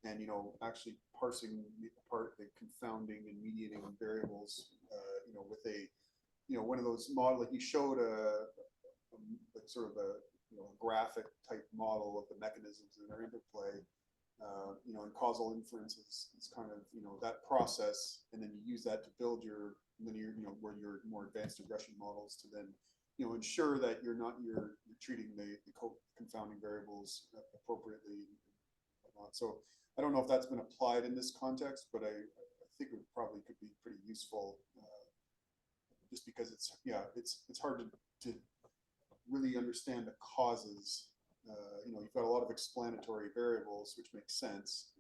and actually parsing apart the confounding and mediating variables, with a, one of those model, like you showed like sort of a graphic type model of the mechanisms in their interplay. And causal inference is kind of, that process, and then you use that to build your linear, where your more advanced regression models to then, ensure that you're treating the confounding variables appropriately and whatnot. So I don't know if that's been applied in this context, but I think it probably could be pretty useful, just because it's hard to really understand the causes. You've got a lot of explanatory variables, which makes sense.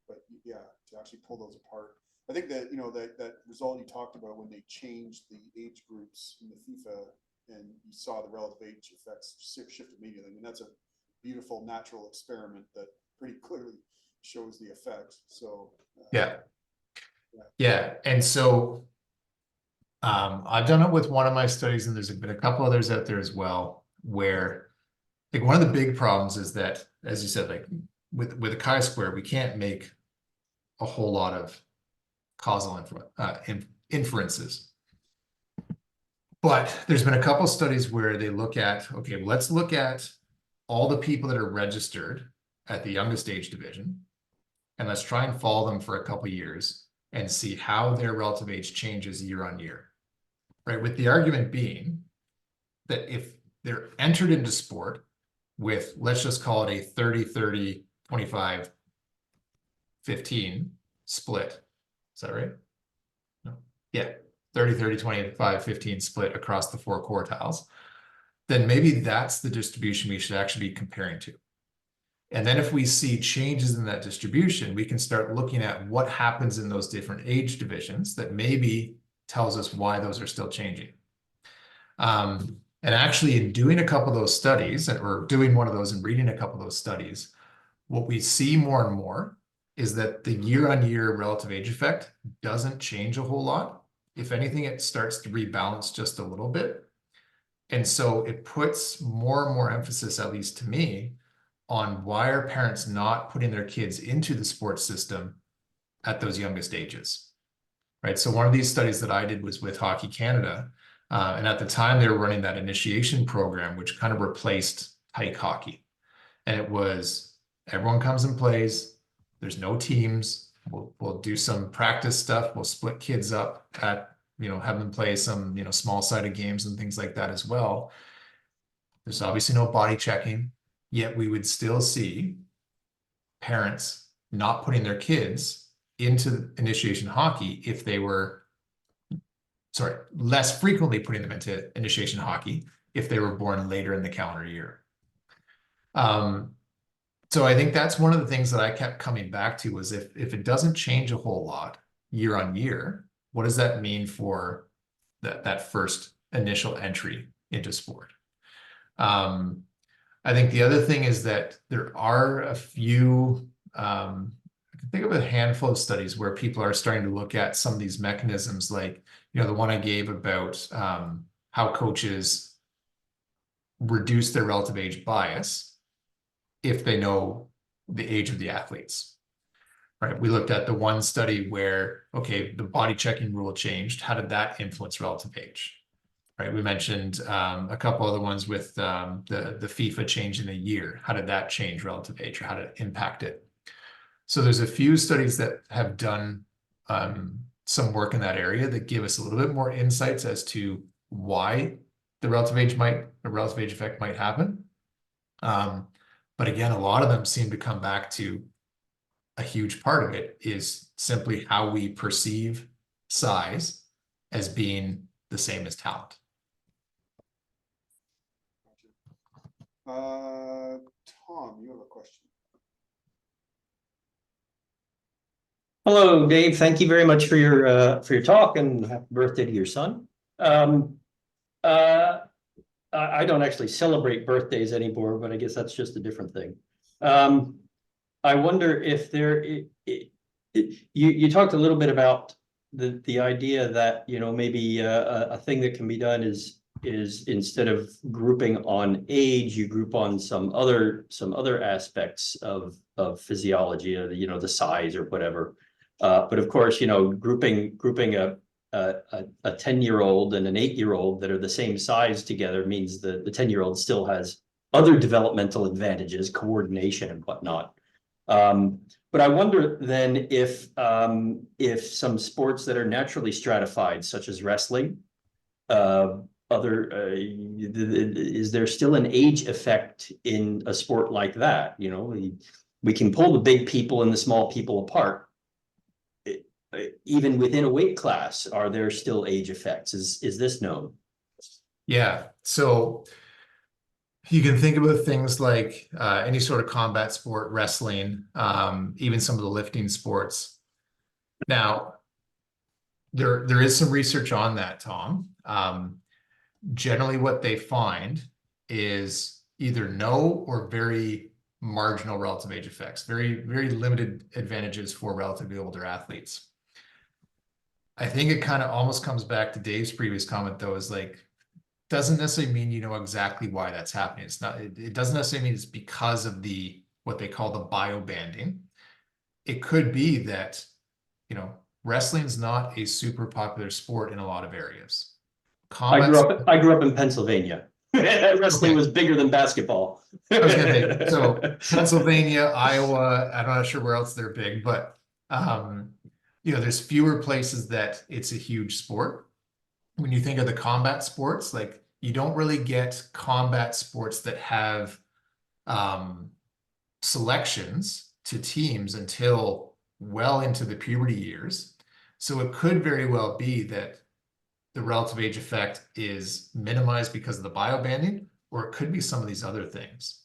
But yeah, to actually pull those apart. I think that, that result you talked about when they changed the age groups in the FIFA and you saw the relative age effects shift immediately. I mean, that's a beautiful natural experiment that pretty clearly shows the effect. So Yeah. And so I've done it with one of my studies, and there's been a couple others out there as well, where like one of the big problems is that, as you said, like with a chi-square, we can't make a whole lot of causal inferences. But there's been a couple studies where they look at, okay, let's look at all the people that are registered at the youngest age division, and let's try and follow them for a couple years and see how their relative age changes year on year, right? With the argument being that if they're entered into sport with, let's just call it a 30, 30, 25, 15 split. Is that right? No. Yeah. 30, 30, 25, 15 split across the 4 quartiles, then maybe that's the distribution we should actually be comparing to. And then if we see changes in that distribution, we can start looking at what happens in those different age divisions that maybe tells us why those are still changing. And actually in doing a couple of those studies, or doing one of those and reading a couple of those studies, what we see more and more is that the year-on-year relative age effect doesn't change a whole lot. If anything, it starts to rebalance just a little bit. And so it puts more and more emphasis, at least to me, on why are parents not putting their kids into the sports system at those youngest ages, right? So one of these studies that I did was with Hockey Canada. And at the time they were running that initiation program, which kind of replaced hike hockey. And it was, everyone comes and plays. There's no teams. We'll do some practice stuff. We'll split kids up at, have them play some, small sided games and things like that as well. There's obviously no body checking, yet we would still see parents not putting their kids into initiation hockey if they were, less frequently putting them into initiation hockey if they were born later in the calendar year. So I think that's one of the things that I kept coming back to was if it doesn't change a whole lot year on year, what does that mean for that first initial entry into sport? I think the other thing is that there are a few, I can think of a handful of studies where people are starting to look at some of these mechanisms, like, the one I gave about how coaches reduce their relative age bias if they know the age of the athletes, right? We looked at the one study where, okay, the body checking rule changed. How did that influence relative age, right? We mentioned a couple other ones with the FIFA change in a year. How did that change relative age, or how did it impact it? So there's a few studies that have done some work in that area that give us a little bit more insights as to why the relative age effect might happen. But again, a lot of them seem to come back to a huge part of it is simply how we perceive size as being the same as talent. Tom, you have a question. Hello, Dave. Thank you very much for your talk, and happy birthday to your son. I don't actually celebrate birthdays anymore, but I guess that's just a different thing. I wonder if you talked a little bit about the idea that, maybe a thing that can be done is instead of grouping on age, you group on some other aspects of physiology, the size or whatever. But of course, grouping a 10-year-old and an 8-year-old that are the same size together means the 10-year-old still has other developmental advantages, coordination and whatnot. But I wonder then if some sports that are naturally stratified, such as wrestling, is there still an age effect in a sport like that? We can pull the big people and the small people apart. Even within a weight class, are there still age effects? Is this known? Yeah. So you can think about things like any sort of combat sport, wrestling, even some of the lifting sports. Now, there is some research on that, Tom. Generally, what they find is either no or very marginal relative age effects, very, very limited advantages for relatively older athletes. I think it kind of almost comes back to Dave's previous comment, though, is like, doesn't necessarily mean you know exactly why that's happening. It's not, it doesn't necessarily mean it's because of the, what they call the bio banding. It could be that, you know, wrestling's not a super popular sport in a lot of areas. I grew up in Pennsylvania. Wrestling Okay. was bigger than basketball. I was gonna say, so Pennsylvania, Iowa, I'm not sure where else they're big, but you know, there's fewer places that it's a huge sport. When you think of the combat sports, like you don't really get combat sports that have selections to teams until well into the puberty years. So it could very well be that the relative age effect is minimized because of the biobanding, or it could be some of these other things.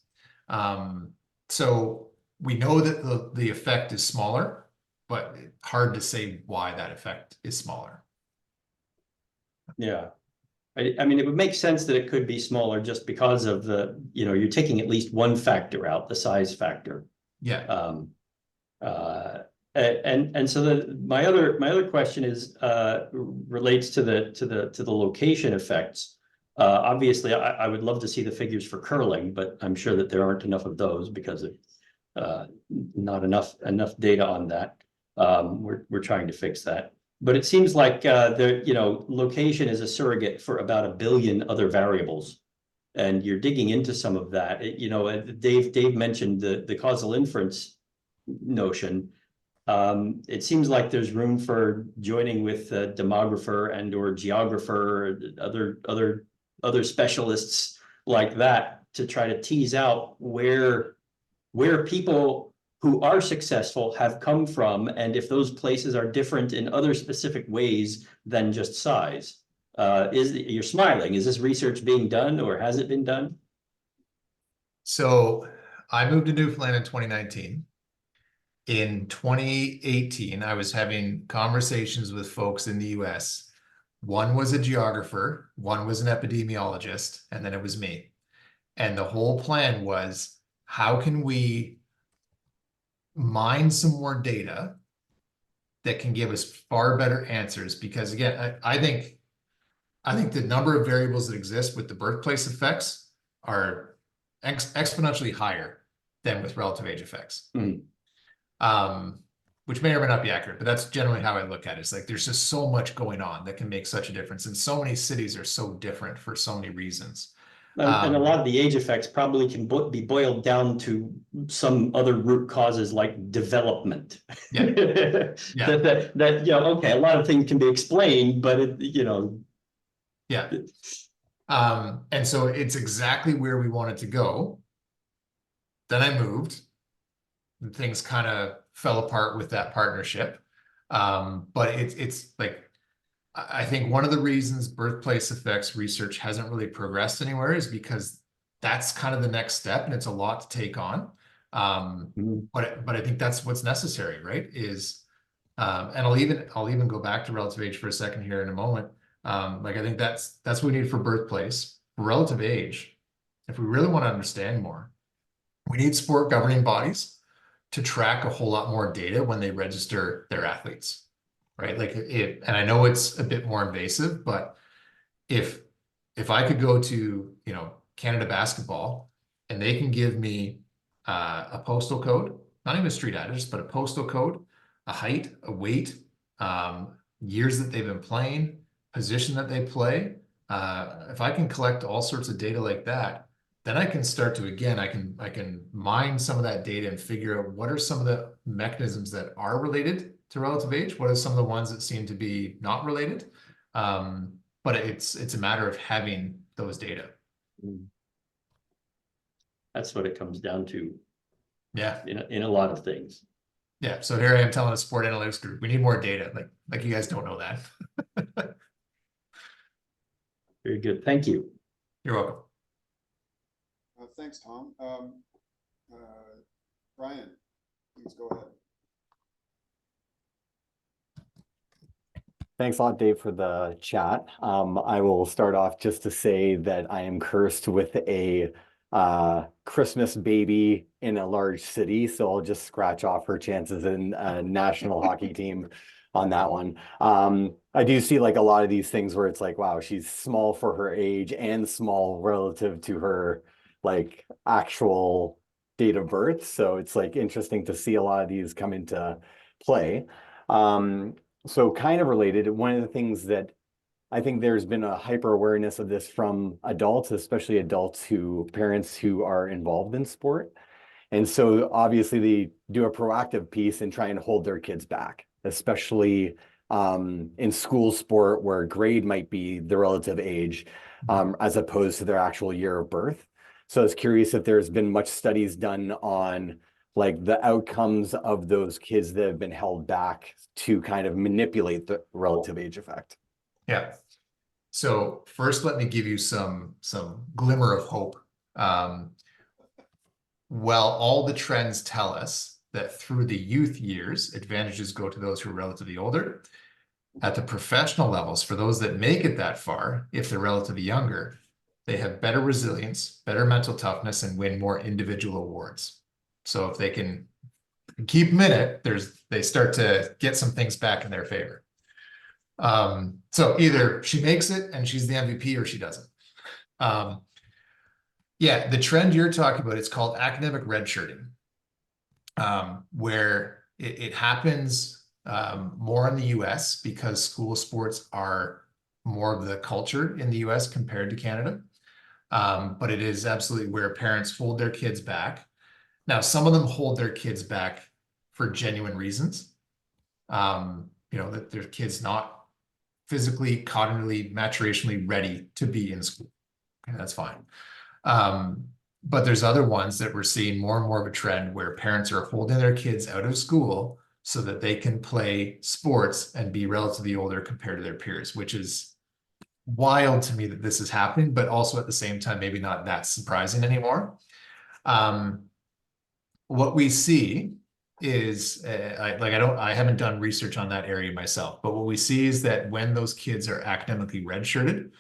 So we know that the effect is smaller, but hard to say why that effect is smaller. Yeah. I mean, it would make sense that it could be smaller just because of the, you know, you're taking at least one factor out, the size factor. Yeah. And so my other question is relates to the location effects. Obviously, I would love to see the figures for curling, but I'm sure that there aren't enough of those because of not enough data on that. We're trying to fix that. But it seems like you know, location is a surrogate for about 1 billion other variables, and you're digging into some of that. You know, Dave mentioned the causal inference notion. It seems like there's room for joining with a demographer and or geographer, other specialists like that to try to tease out where people who are successful have come from, and if those places are different in other specific ways than just size. You're smiling. Is this research being done, or has it been done? So I moved to Newfoundland in 2019. In 2018, I was having conversations with folks in the US. One was a geographer, one was an epidemiologist, and then it was me. And the whole plan was, how can we mine some more data that can give us far better answers? Because again, I think the number of variables that exist with the birthplace effects are exponentially higher than with relative age effects. Which may or may not be accurate, but that's generally how I look at it. It's like there's just so much going on that can make such a difference, and so many cities are so different for so many reasons. And a lot of the age effects probably can be boiled down to some other root causes like development. Yeah. Yeah. that you know, okay, a lot of things can be explained, but it, you know. Yeah. And so it's exactly where we wanted to go. Then I moved, and things kind of fell apart with that partnership. But it's like, I think one of the reasons birthplace effects research hasn't really progressed anywhere is because that's kind of the next step, and it's a lot to take on. But I think that's what's necessary, right? Is and I'll even go back to relative age for a second here in a moment. Like I think that's what we need for birthplace. For relative age, if we really want to understand more, we need sport governing bodies to track a whole lot more data when they register their athletes. Right? Like and I know it's a bit more invasive, but if I could go to, you know, Canada Basketball and they can give me a postal code, not even a street address, but a postal code, a height, a weight, years that they've been playing, position that they play. If I can collect all sorts of data like that, then I can start to, again, I can mine some of that data and figure out what are some of the mechanisms that are related to relative age, what are some of the ones that seem to be not related. But it's a matter of having those data. That's what it comes down to. Yeah. In a lot of things. Yeah. So here I am telling a sport analytics group, we need more data. Like you guys don't know that. Very good. Thank you. You're welcome. Thanks, Tom. Brian, please go ahead. Thanks a lot, Dave, for the chat. I will start off just to say that I am cursed with a Christmas baby in a large city, so I'll just scratch off her chances in a national hockey team. on that one. I do see like a lot of these things where it's like, wow, she's small for her age and small relative to her like actual date of birth. So it's like interesting to see a lot of these come into play. So kind of related, one of the things that I think there's been a hyper awareness of this from adults, especially parents who are involved in sport. And so obviously they do a proactive piece and try and hold their kids back, especially in school sport where grade might be the relative age as opposed to their actual year of birth. So I was curious if there's been much studies done on like the outcomes of those kids that have been held back to kind of manipulate the relative age effect. Yeah. So first, let me give you some glimmer of hope. While all the trends tell us that through the youth years, advantages go to those who are relatively older, at the professional levels, for those that make it that far, if they're relatively younger, they have better resilience, better mental toughness, and win more individual awards. So if they can keep them in it, they start to get some things back in their favor. So either she makes it and she's the MVP, or she doesn't. Yeah, the trend you're talking about, it's called academic redshirting, where it happens more in the US because school sports are more of the culture in the US compared to Canada. But it is absolutely where parents hold their kids back. Now, some of them hold their kids back for genuine reasons. That their kid's not physically, cognitively, maturationally ready to be in school. Okay, that's fine. But there's other ones that we're seeing more and more of a trend where parents are holding their kids out of school so that they can play sports and be relatively older compared to their peers, which is wild to me that this is happening, but also at the same time, maybe not that surprising anymore. What we see is I haven't done research on that area myself, but what we see is that when those kids are academically redshirted,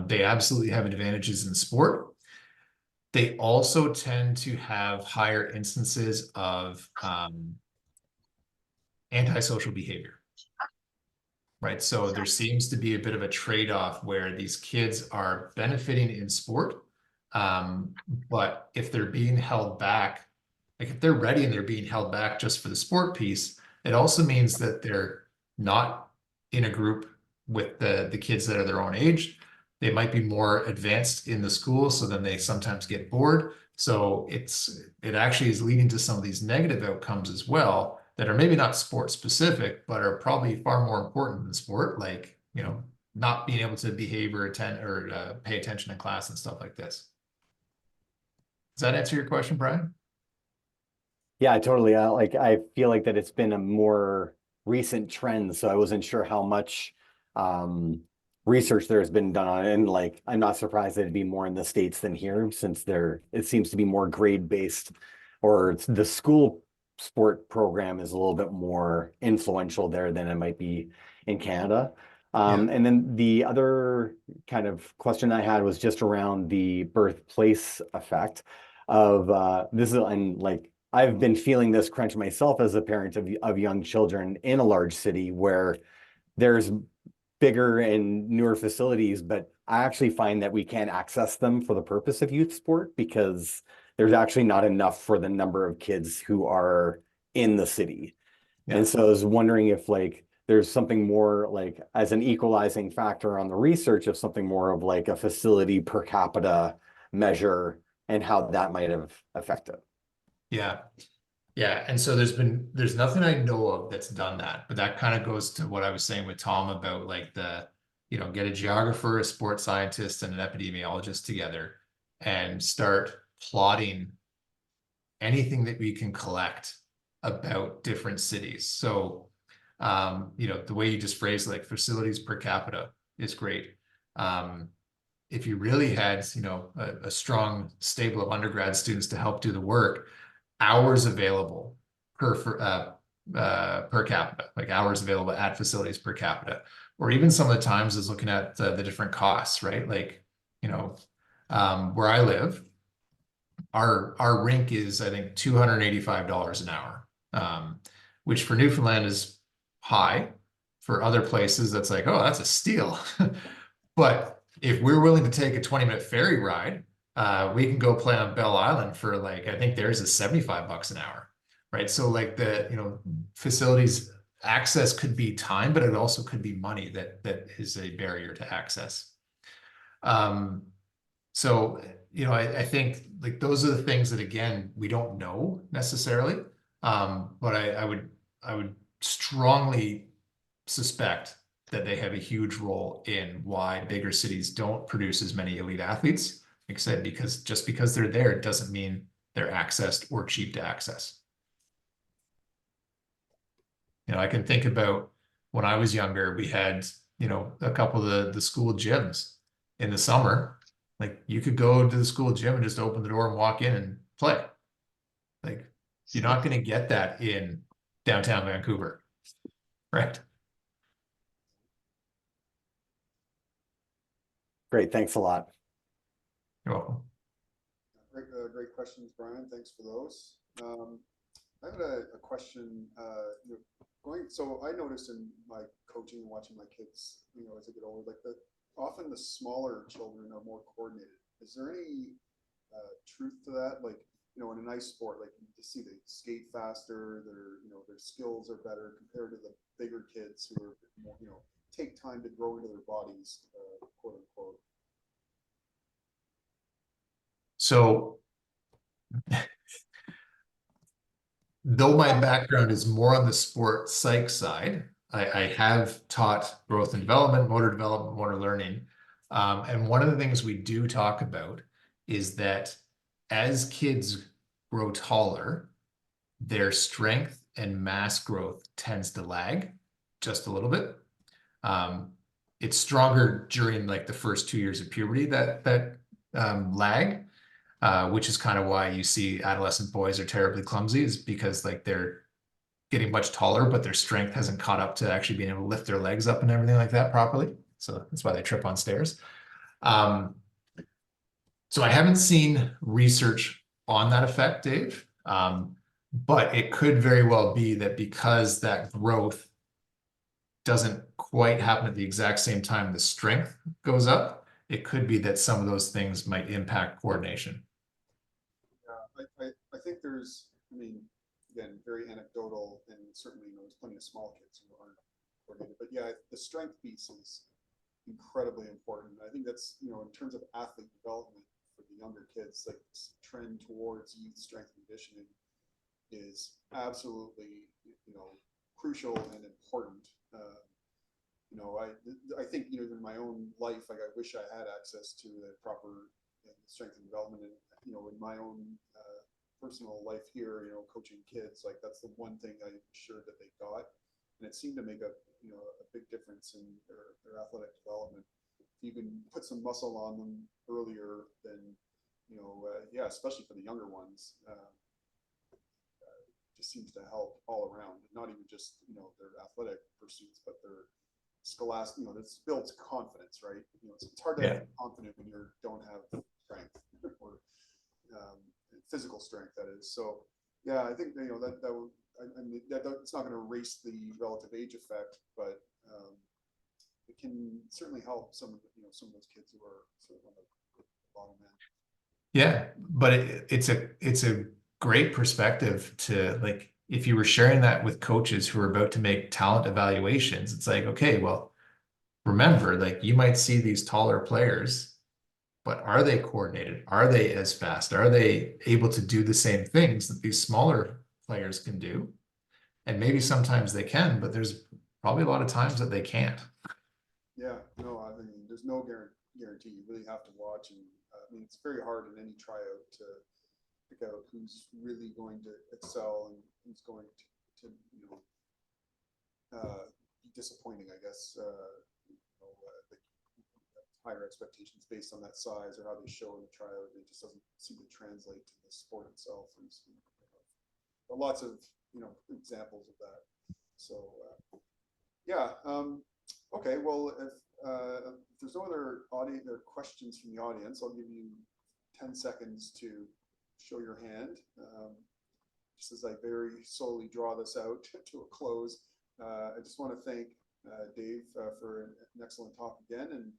they absolutely have advantages in sport. They also tend to have higher instances of antisocial behavior, right? So there seems to be a bit of a trade-off where these kids are benefiting in sport, but if they're being held back, like if they're ready and they're being held back just for the sport piece, it also means that they're not in a group with the kids that are their own age. They might be more advanced in the school, so then they sometimes get bored. So it actually is leading to some of these negative outcomes as well that are maybe not sport specific, but are probably far more important than sport, like, not being able to behave or attend or pay attention in class and stuff like this. Does that answer your question, Brian? Yeah, totally. I feel like that it's been a more recent trend, so I wasn't sure how much research there has been done on it. And like, I'm not surprised that it'd be more in the States than here, since it seems to be more grade based, or the school sport program is a little bit more influential there than it might be in Canada. And then the other kind of question I had was just around the birthplace effect of this is, and like, I've been feeling this crunch myself as a parent of young children in a large city where there's bigger and newer facilities, but I actually find that we can't access them for the purpose of youth sport because there's actually not enough for the number of kids who are in the city. Yeah. And so I was wondering if like there's something more like as an equalizing factor on the research of something more of like a facility per capita measure and how that might have affected. Yeah. Yeah. And so there's nothing I know of that's done that, but that kind of goes to what I was saying with Tom about like get a geographer, a sports scientist, and an epidemiologist together and start plotting anything that we can collect about different cities. So, the way you just phrased like facilities per capita is great. If you really had, a strong stable of undergrad students to help do the work, hours available per capita, like hours available at facilities per capita, or even some of the times is looking at the different costs, right? Like, where I live, our rink is, I think, $285 an hour, which for Newfoundland is high, for other places, that's like, oh, that's a steal. But if we're willing to take a 20-minute ferry ride, we can go play on Bell Island for like, I think theirs is $75 an hour, right? So like facilities access could be time, but it also could be money that is a barrier to access. So, I think like those are the things that, again, we don't know necessarily. But I would strongly suspect that they have a huge role in why bigger cities don't produce as many elite athletes. Like I said, because they're there, it doesn't mean they're accessed or cheap to access. I can think about when I was younger, we had, a couple of the school gyms in the summer. Like you could go to the school gym and just open the door and walk in and play. Like you're not going to get that in downtown Vancouver, right? Great, thanks a lot. You're welcome. Great questions, Brian. Thanks for those. I have a question. So I noticed in my coaching and watching my kids, as they get older, like often the smaller children are more coordinated. Is there any truth to that? Like, in a nice sport, like you see they skate faster, their skills are better compared to the bigger kids who are more, take time to grow into their bodies, quote unquote. So though my background is more on the sport psych side, I have taught growth and development, motor learning. And one of the things we do talk about is that as kids grow taller, their strength and mass growth tends to lag just a little bit. It's stronger during like the first 2 years of puberty, that lag. Which is kind of why you see adolescent boys are terribly clumsy, is because like they're getting much taller, but their strength hasn't caught up to actually being able to lift their legs up and everything like that properly. So that's why they trip on stairs. So I haven't seen research on that effect, Dave. But it could very well be that because that growth doesn't quite happen at the exact same time the strength goes up, it could be that some of those things might impact coordination. Yeah, I think there's, again, very anecdotal, and certainly there's plenty of small kids who aren't coordinated. But yeah, the strength piece is incredibly important. I think that's, in terms of athlete development for the younger kids, like this trend towards youth strength and conditioning is absolutely, crucial and important. I think, even in my own life, like I wish I had access to the proper strength and development, and in my own personal life here, coaching kids, like that's the one thing I'm sure that they got, and it seemed to make a big difference in their athletic development. If you can put some muscle on them earlier, then yeah, especially for the younger ones, just seems to help all around, not even just their athletic pursuits, but their scholastic. This builds confidence, right? It's hard to be confident when you don't have strength or physical strength, that is. So yeah, I think that will, it's not going to erase the relative age effect, but it can certainly help some of those kids who are sort of on the bottom end. Yeah, but it's a great perspective to, like, if you were sharing that with coaches who are about to make talent evaluations, it's like, okay, well, remember, like you might see these taller players, but are they coordinated? Are they as fast? Are they able to do the same things that these smaller players can do? And maybe sometimes they can, but there's probably a lot of times that they can't. Yeah, no, there's no guarantee. You really have to watch, and it's very hard in any tryout to pick out who's really going to excel and who's going to be disappointing, I guess. Higher expectations based on that size or how they show in the tryout, it just doesn't seem to translate to the sport itself. And there are lots of examples of that. So yeah, okay. Well, if there's no other questions from the audience, I'll give you 10 seconds to show your hand. Just as I very slowly draw this out to a close, I just want to thank Dave, for an excellent talk again. And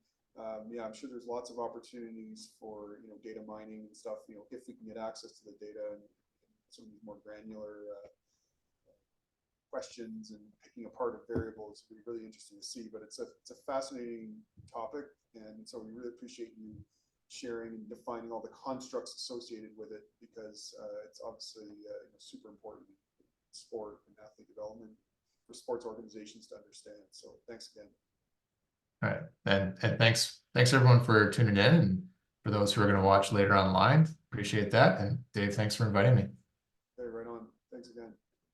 yeah, I'm sure there's lots of opportunities for, data mining and stuff, if we can get access to the data and some of these more granular questions and picking apart of variables would be really interesting to see. But it's a fascinating topic, and so we really appreciate you sharing and defining all the constructs associated with it, because it's obviously super important in sport and athlete development for sports organizations to understand. So thanks again. All right, and thanks everyone for tuning in, and for those who are going to watch later online, appreciate that. And Dave, thanks for inviting me.